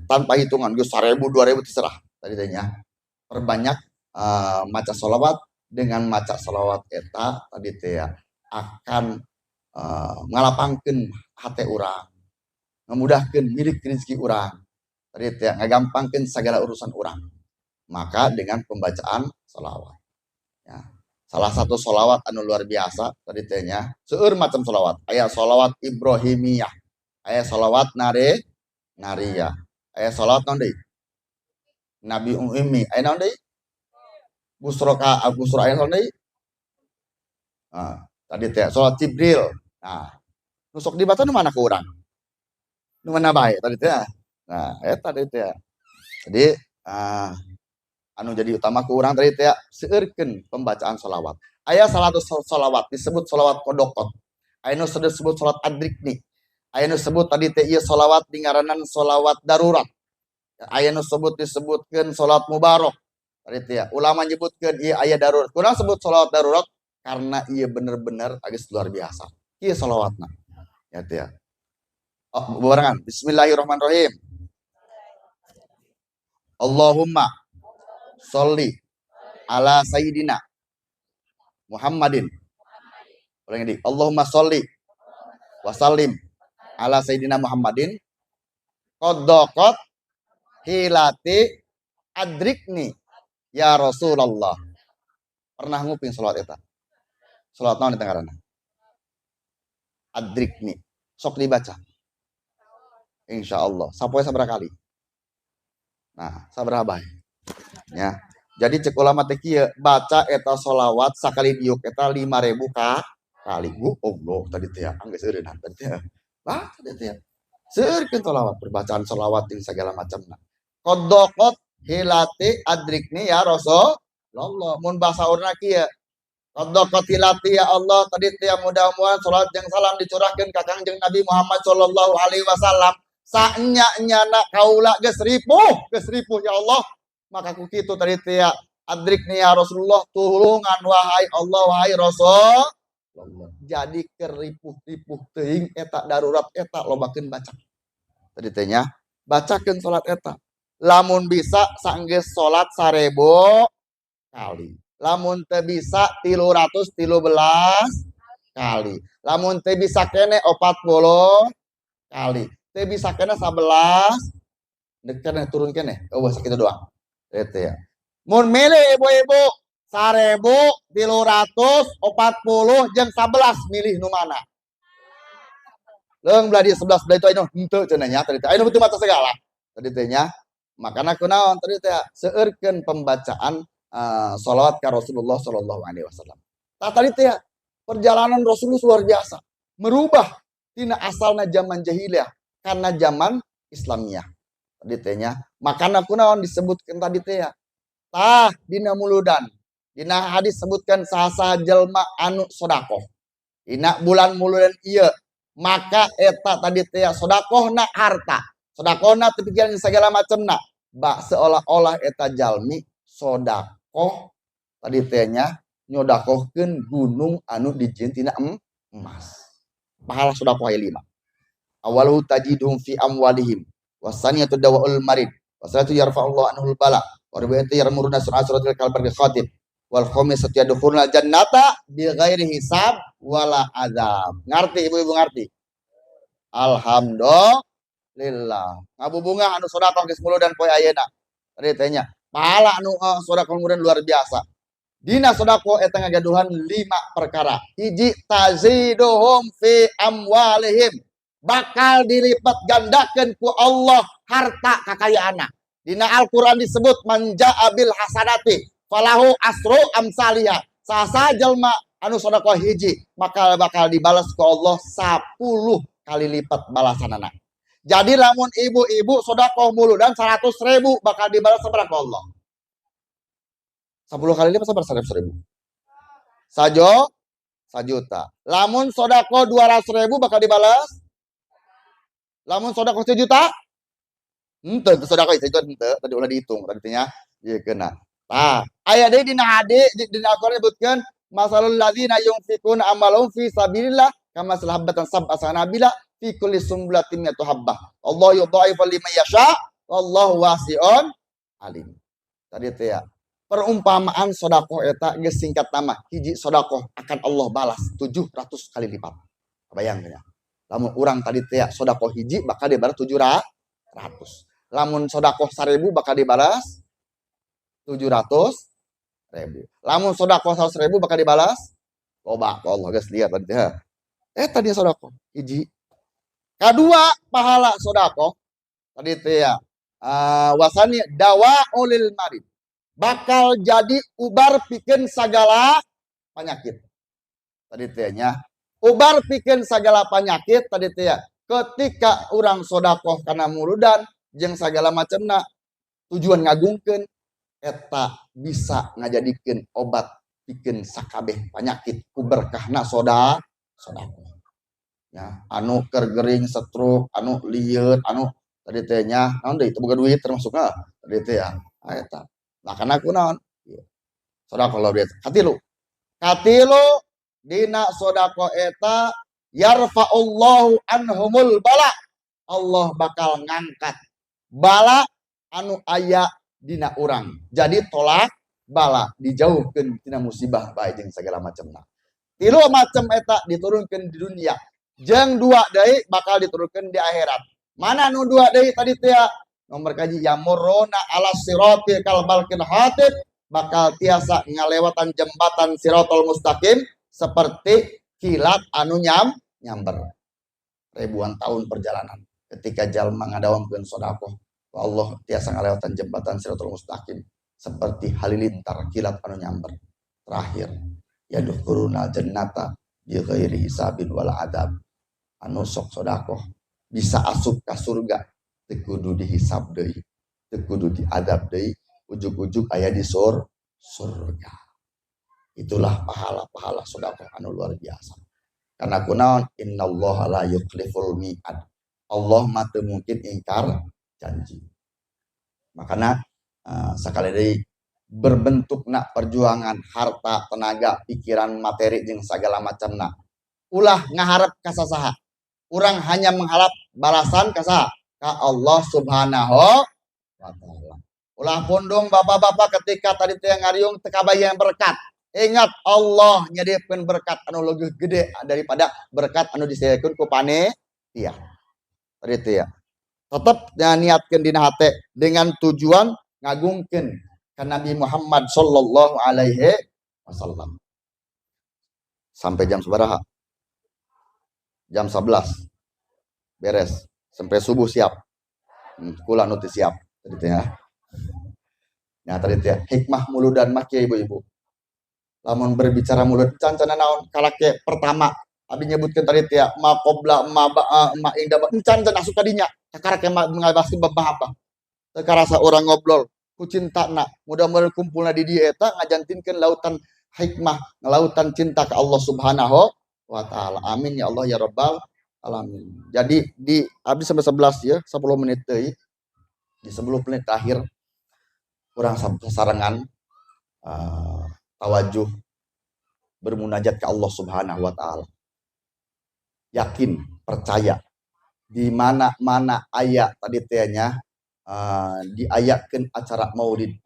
tanpa hitungan geus 1000 2000 terserah. Tadi tanya perbanyak maca sholawat. Dengan maca sholawat eta tadi teh akan ngalapangkeun hate urang, memudahkeun milik rezeki urang, tadi teh ngagampangkeun segala urusan urang. Maka dengan pembacaan sholawat. Ya. Salah satu sholawat anu luar biasa tadi tehnya seueur macam sholawat. Aya sholawat Ibrahimiyah, aya sholawat Nariyah, aya sholawat naon deui? Nabi Ummi, aya naon deui? Busra aya naon deui? Tadi teh sholawat Jibril. Nah, nusok dibaca nu mana ke urang? Nu mana bae tadi teh. Nah, eta tadi teh. Jadi anu jadi utama ke urang tadi teh seueurkeun pembacaan sholawat. Aya salah satu sholawat disebut sholawat kodokot. Aya nu disebut sholawat adrikni. Aya nu disebut tadi teh ieu sholawat dingaranan sholawat darurat. Aya nu disebutkeun sholawat mubarok. Tadi teh ulama nyebutkeun ieu aya darurat. Kurang sebut sholawat darurat karena ieu bener-bener agak luar biasa. Ieu sholawatna. Ya teh. Barengan. Bismillahirrahmanirrahim. Allahumma sholli ala sayyidina Muhammadin. Ulangi di. Allahumma sholli wa sallim ala sayyidina Muhammadin. Qadaqat hilati adrikni ya Rasulullah. Pernah nguping salawat eta? Salawat naon eta ngaranna? Adrikni. Sok dibaca. Insyaallah. Sapoe sabaraha kali? Nah, sabaraha bae. Ya. Jadi cek ulama teh kieu baca eta sholawat sakali diuk eta 5000 kali. Allah tadi teh anggeus eureunna tadi teh. Baca tadi teh. Seueurkeun sholawat, perbacaan sholawat jeung segala macamna. Qadaqat hilati adrikni ya Rasulullah. Mun basa urna kieu. Qadaqat hilati ya Allah tadi teh mudah-mudahan salat jeung salam dicurahkeun ka Kangjeng Nabi Muhammad sallallahu alaihi wasallam. Saenya-nyana kaula geus ripuh ya Allah. Maka ku kitu tadi teh adrikni ya Rasulullah, tulungan wahai Allah wahai Rasul. Jadi keripuh-ripuh teuing eta darurat eta lobakeun baca. Tadi teh nya bacakeun salat eta. Lamun bisa sanggeus salat 1000 kali. Lamun teu bisa 313 kali. Lamun teu bisa kene 40 kali. Teu bisa kene 11 deukna turun kene. Oh sakitu doang. Itu ya. Mun milih ibu-ibu 1340 jeung 11 milih nu mana? Leung belah di 11 belah itu anu henteu cenah nya tadi teh. Anu teu maca segala. Tadi teh nya. Makana kunaon tadi teh seueurkeun pembacaan sholawat ka Rasulullah sallallahu alaihi wasallam. Tah tadi teh perjalanan Rasulullah luar biasa. Merubah tina asalna zaman jahiliyah karena zaman Islamiyah. Tadi teh nya makana kunaon disebutkeun tadi teh tah dina muludan dina hadis sebutkan saha jelma anu sedekah dina bulan muludan ieu maka eta tadi teh sedekahna harta sedekahna teu pikiran segala macamna bak seolah-olah eta jalmi sedekah tadi teh nya nyodakohkeun gunung anu dijieun tina emas. Pahala sedekah 5. Awalu tajidhum fi amwalihim wasaniyatu dawaul marid wasalatu yarfa'ullahu anhul bala wa rabbatu yarmuruna suratul kalbar khatib wal khamisatu yadkhuluna jannata bighairi hisab wala azab. Ngarti ibu-ibu ngarti? Alhamdulillah. Ngabubunga anu sedekah geus muludan poe ayeuna. Tadi teh nya pahala anu sedekah muludan luar biasa. Dina sedekah eta ngagaduhan 5 perkara. Hiji taziduhum fi amwalihim. Bakal dilipat gandakeun ku Allah harta kakayaanna. Dina Al-Qur'an disebut manja'a bil hasanati falahu asru amsalihah. Sasa jelma anu sedekah hiji maka bakal dibalas ku Allah 10 kali lipat balasanana. Jadi lamun ibu-ibu sedekah muludan 100.000 bakal dibalas sabaraha ku Allah? 10 kali lipat sabaraha 100.000? Sajuta. Lamun sedekah 200.000 bakal dibalas? Lamun sedekah 1 juta Henteu sedekah itu henteu tadi ulah dihitung artinya ieu kena. Tah, aya deui dina hadis dina Al-Qur'an disebutkeun masalul ladzina yunfikuna amwalahum fi sabilillah kama salhabatan sab'a sanabila fi kulli sumbulatin mi'atu habbah. Allah yudha'ifu liman yasha wallahu wasi'un alim. Tadi teh ya. Perumpamaan sedekah eta geus singkat nama hiji sedekah akan Allah balas 700 kali lipat. Bayangkeun ya. Lamun urang tadi teh ya sedekah hiji bakal dibalas 700. Lamun sedekah 1000 bakal dibalas 700.000. Lamun sedekah 100.000 bakal dibalas loba ku Allah geus lihat tadi teh. Tadi sedekah hiji. Kadua pahala sedekah tadi teh ya wasani dawa ulil marid. Bakal jadi ubar pikeun sagala penyakit. Tadi teh nya ubar pikeun sagala penyakit tadi teh ya. Ketika urang sedekah kana muludan jeung sagala macamna tujuan ngagungkeun eta bisa ngajadikeun obat pikeun sakabeh penyakit ku berkahna sedekah. Ya, anu keur gering stroke, anu lieur, anu tadi teh nya naon deui teu boga duit termasukna tadi teh ya. Eta. Nah kana kunaon? Sedekah kalau dia katilu dina sedekah eta yarfa'ullahu anhumul bala. Allah bakal ngangkat bala anu aya dina urang. Jadi tolak bala dijauhkeun tina musibah bae jeung sagala macamna. Tilu macam eta diturunkeun di dunia. Jeung dua deui bakal diturunkeun di akhirat. Mana nu dua deui tadi teh nomor kaji yamuruna ala sirati kal balkil hatib bakal tiasa ngalewatan jembatan siratal mustaqim seperti kilat anu nyamber. Ribuan tahun perjalanan ketika jalma ngadawamkeun sedekah Allah tiasa ngalewatan jembatan siratal mustaqim seperti halilintar kilat anu nyamber. Terakhir yadkhuluna jannata bi ghairi hisabin wala adab. Anu sok sedekah bisa asup ka surga teu kudu dihisab deui, teu kudu diadab deui, ujug-ujug aya di surga. Itulah pahala-pahala sedekah anu luar biasa. Karena kunaon innallaha la yukhliful mi'ad. Allah mah teu mungkin ingkar janji. Makana sakali deui berbentukna perjuangan harta, tenaga, pikiran, materi jeung sagala macamna. Ulah ngaharep ka sasaha. Urang hanya mengharap balasan ka saha? Ka Allah Subhanahu wa taala. Ulah pundung bapak-bapak ketika tadi teh ngariung teu kabayang berkat. Ingat Allah nyadieukeun berkat anu leuwih gede daripada berkat anu disediakeun ku panitia. Tadi teh ya. Tetep niatkeun dina hate dengan tujuan ngagungkeun ka Nabi Muhammad sallallahu alaihi wasallam. Sampai jam sabaraha? Jam 11 beres sampai subuh siap. Kula nu teu siap tadi teh ya. Nah tadi teh hikmah muludan mah kieu ibu-ibu. Lamun berbicara mulut cancana naon kalake pertama abi nyebutkeun tadi teh ma qabla ma ma inda cancana asup ka dinya sakarake ngabaskeun bab apa. Teu karasa urang ngobrol ku cintana mudah-mudahan kumpulna di dieu eta ngajantinkeun lautan hikmah, lautan cinta ke Allah Subhanahu wa taala. Amin ya Allah ya rabbal alamin. Jadi di habis sampai 11 ya, 10 menit deui. Di 10 menit terakhir urang sasarangan tawajuh bermunajat ke Allah Subhanahu wa taala. Yakin, percaya di mana-mana aya tadi teh nya diayatkeun acara maulid,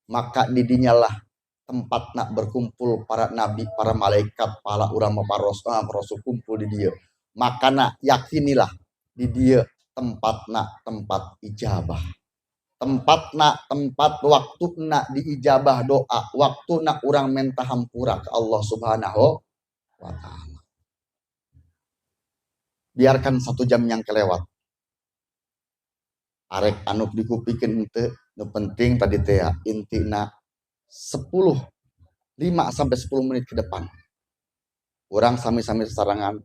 maka didinyalah tempatna berkumpul para nabi, para malaikat, para urang para rasul kumpul di dieu. Makana yakinilah di dieu tempatna tempat ijabah. Tempatna tempat waktuna diijabah doa, waktuna urang minta hampura ke Allah Subhanahu wa taala. Biarkan 1 jam yang kelewat. Arek anu dikupikeun henteu, nu penting tadi teh intina 5 sampai 10 menit ke depan. Urang sami-sami sasarangan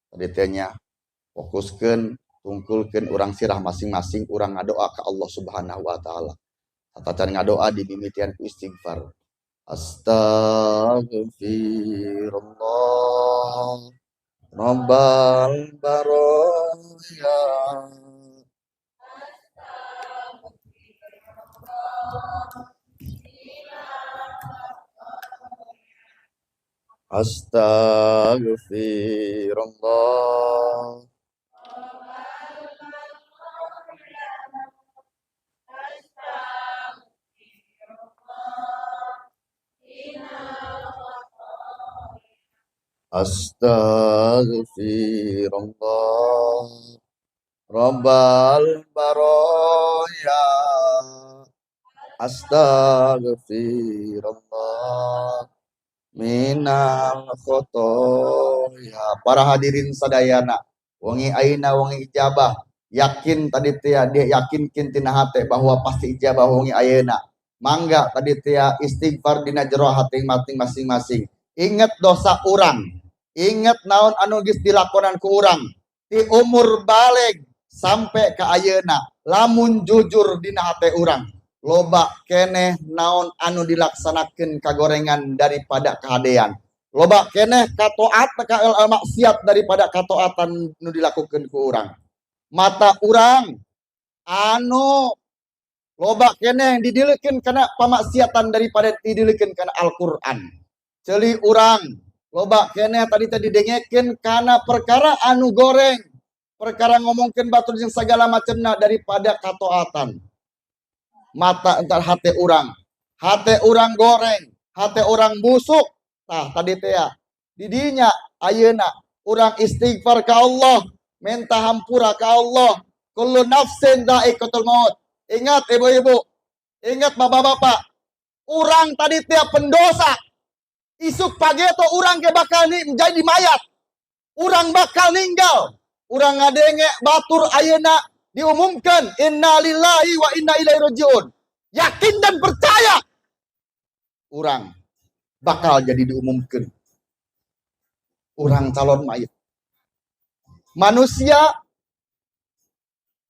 tadi teh nya fokuskeun, tungkulkeun urang sirah masing-masing, urang ngadoa ka Allah Subhanahu wa taala. Tatacan ngadoa dimimitian ku istighfar. Astaghfirullah Rabbal baraya Astaghfirullah. Astaghfirullah. Rabbal baroya. Astaghfirullah minal khotoya. Para hadirin sadayana, wangi aina wangi ijabah. Yakin tadi tia dia yakin kintina hate bahwa pasti ijabah wangi ayeuna. Mangga tadi tia istighfar dina jero hati masing-masing. Ingat dosa urang. Ingat naon anu geus dilakonan ku urang. Di umur balik sampai ke ayeuna, lamun jujur dina hate urang. Loba keneh naon anu dilaksanakan kagorengan daripada kehadean. Loba keneh katoat maksiat daripada katoatan nu dilakukan ku urang. Mata urang anu loba keneh didilikeun kana pamaksiatan daripada didilikeun kana Al-Qur'an. Ceuli urang loba keneh tadi didengekeun kana perkara anu goreng, perkara ngomongkeun batur jeung segala macamna daripada katoatan. Mata entar hati orang goreng, hati orang busuk. Nah tadi teh ya didinya ayeuna orang istighfar ke Allah, minta hampura ke Allah. Kullu nafsin dha'iqatul maut. Ingat ibu-ibu, ingat bapak-bapak, orang tadi teh pendosa. Isuk pagi itu orang ke bakal menjadi mayat, orang bakal ninggal. Orang ngadenge batur ayeuna diumumkan inna lillahi wa inna ilaihi rajiun. Yakin dan percaya orang bakal jadi diumumkan orang calon mayat. Manusia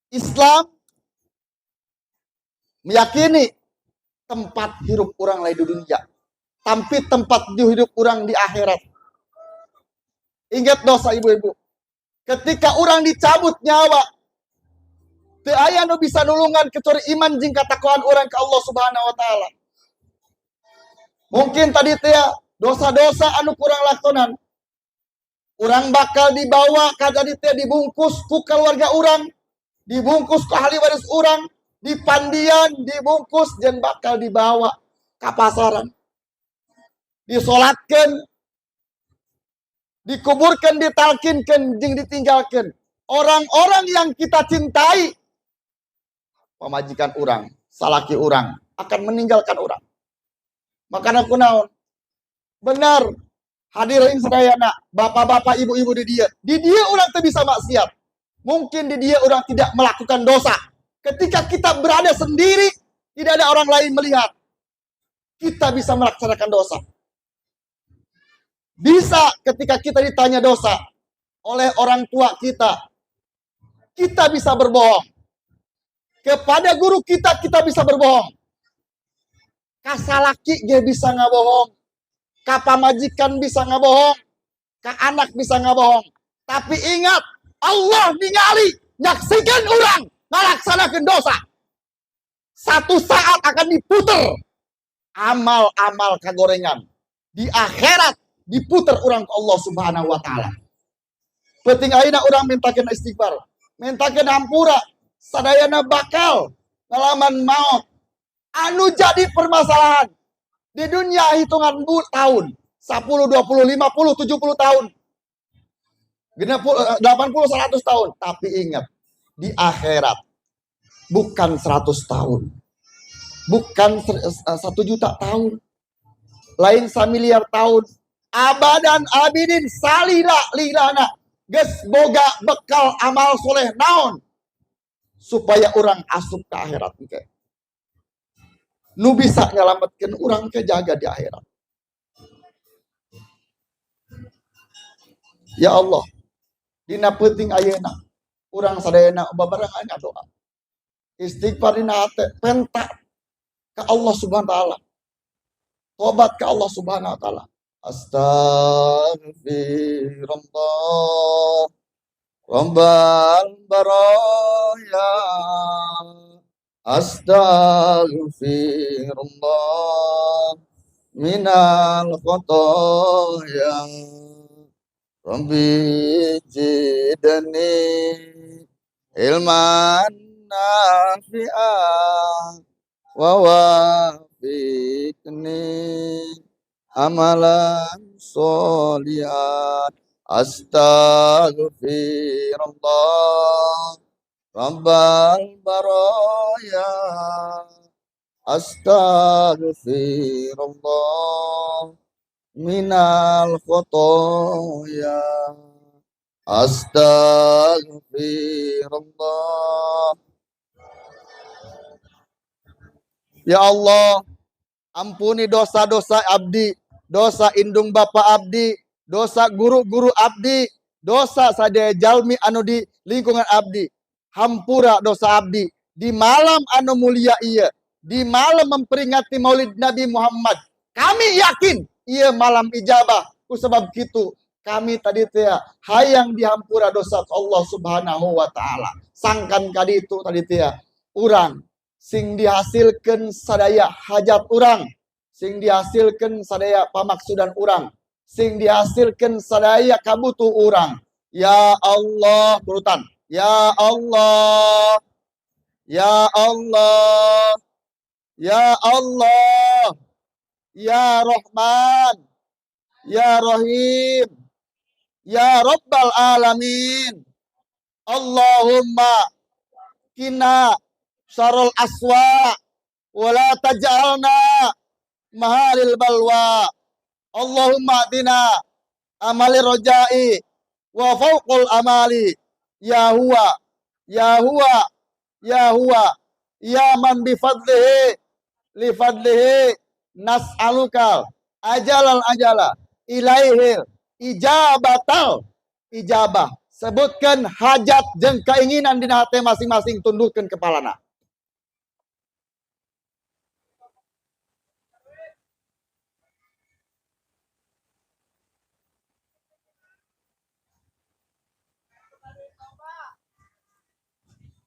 Islam meyakini tempat hidup orang lain di dunia, tapi tempat hidup orang di akhirat. Ingat dosa ibu-ibu, ketika orang dicabut nyawa, teu aya nu bisa nulungan kecuali iman jeung katakwaan orang ke Allah Subhanahu wa taala. Mungkin tadi teh dosa-dosa anu kurang lakonan. Urang bakal dibawa ka tadi teh dibungkus ku keluarga urang, dibungkus ku ahli waris urang, dipandian, dibungkus jeung bakal dibawa ka pasaran. Disolatkeun, dikuburkan, ditalkinkeun jeung ditinggalkeun. Orang-orang yang kita cintai, pamajikan orang, salaki orang akan meninggalkan orang. Makanya kunaon? Benar. Hadirin sadayana, bapak-bapak, ibu-ibu di dia orang teu bisa maksiat. Mungkin di dia orang tidak melakukan dosa. Ketika kita berada sendiri, tidak ada orang lain melihat, kita bisa melaksanakan dosa. Bisa ketika kita ditanya dosa oleh orang tua kita bisa berbohong. Kepada guru kita bisa berbohong. Kasalaki ge bisa ngabohong. Ka pamajikan bisa ngabohong. Ka anak bisa ngabohong. Tapi ingat, Allah ningali nyaksikan orang ngalaksanakeun dosa. Satu saat akan diputer amal-amal kagorengan. Di akhirat diputer orang ke Allah Subhanahu wa taala. Penting ayeuna urang mintakeun istighfar, mintakeun hampura. Sadayana bakal ngalaman maut anu jadi permasalahan di dunia hitungan tahun 10, 20, 50, 70 tahun, 80, 100 tahun. Tapi ingat, di akhirat bukan 100 tahun, bukan 1 juta tahun, lain 1 miliar tahun, abadan abidin salila lilana geus boga bekal amal soleh naon supaya orang asup ke akhirat ke. Nu bisa nyelametkeun urang ke jaga di akhirat. Ya Allah, dina penting ayeuna urang sadayana babarengan doa. Istighfar dina hate penta ke Allah Subhanahu wa taala. Tobat ke Allah Subhanahu wa taala. Astaghfirullah Rabbal baraya. Astaghfirullah minal khotoya Rabbi zidni ilman nafi'ah wa wafiqni amalan sholihan astaghfirullah rabbal baraya astaghfirullah minal khotoya astaghfirullah. Ya Allah, ampuni dosa-dosa abdi, dosa indung bapa abdi, dosa guru-guru abdi, dosa sadaya jalmi anu di lingkungan abdi. Hampura dosa abdi di malam anu mulia iya, di malam memperingati Maulid Nabi Muhammad. Kami yakin iya malam ijabah. Ku sebab kitu kami tadi teh hayang dihampura dosa Allah Subhanahu wa taala. Sangkan kaditu tadi teh urang sing dihasilkan sadaya hajat urang, sing dihasilkan sadaya pamaksudan urang, sing dihasilkan sadaya kabutuh urang. Ya Allah, turutan. Ya Allah, ya Allah, ya Allah, ya Rahman, ya Rahim, ya Rabbal Alamin. Allahumma kina syarul aswa wala taj'alna mahalil balwa. Allahumma atina amali rojai wa fauqul amali ya huwa ya huwa ya huwa ya man bifadlihi li fadlihi nas'aluka ajalal ajala ilaihil ijabatal ijabah. Sebutkan hajat jeung keinginan dina hate masing-masing, tundukkan kepalana.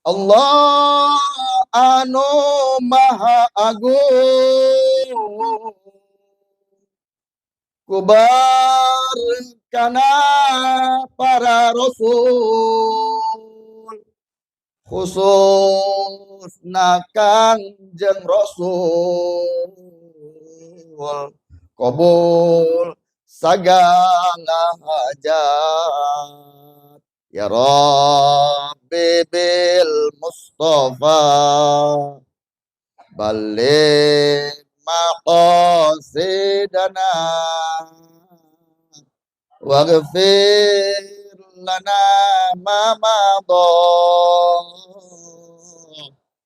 Allah anu maha agung kubar kana para rasul khusus Kangjeng Rasul qabul sagala hajat ya Rabbi bil Mustafa balik maqasidana waghfir lana ma madha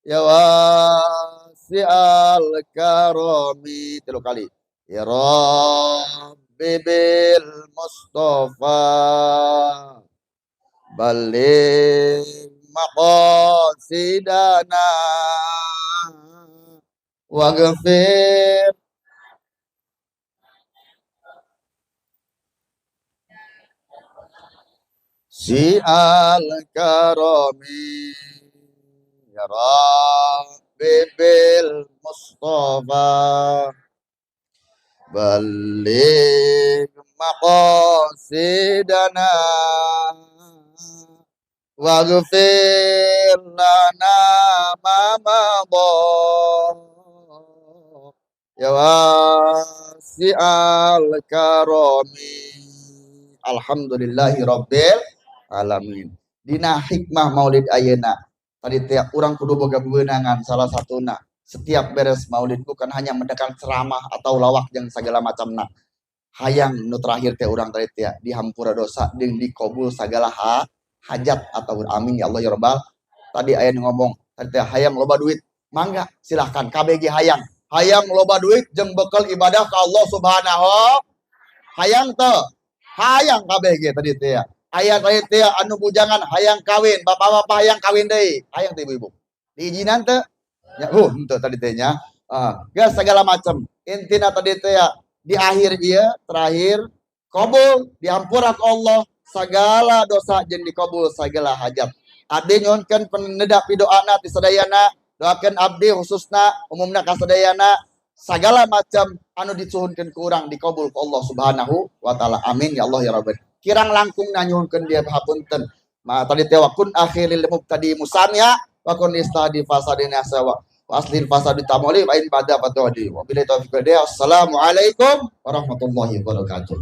ya wasi'al karami. 3 kali ya Rabbi bil Mustafa balik maqasidana waghfir si al-karami ya Rabbi bil Mustafa balik maqasidana waghfir lana ma madha ya wasi'al karami. Alhamdulillahi rabbil alamin. Dina hikmah maulid ayeuna tadi tiap orang kudu boga beunangan salah satuna setiap beres maulid bukan hanya mendengar ceramah atau lawak yang segala macamna. Hayang nu terakhir teh urang tadi teh dihampura dosa jeung dikabul sagala hajat atau amin ya Allah ya Rabbal. Tadi aya ngomong tadi teh hayang loba duit, mangga silahkan KBG hayang. Hayang loba duit jeung bekal ibadah ka Allah Subhanahu. Hayang teh hayang KBG tadi teh. Aya tadi teh anu bujangan hayang kawin, bapak-bapak hayang kawin deui. Hayang teh ibu-ibu. Diizinan teh? Ya, henteu tadi teh nya. Geus segala macam. Intina tadi teh di akhir ieu terakhir kabul dihampura ka Allah sagala dosa jeung dikabul sagala hajat. Abdi nyuhunkeun penedak pidoana ti sadayana, doakeun abdi khususna umumna ka sadayana segala macam anu disuhunkeun ku urang dikabul ku Allah Subhanahu wa taala. Amin ya Allah ya rabbal. Kirang langkung nanyuhunkeun dia hapunten. Tadi teh wakun akhiril mubtadi musanya wa kun istadi fasadina sawa wa aslin fasadi tamoli wa in pada fatwadi. Wabillahi taufiq. Assalamualaikum warahmatullahi wabarakatuh.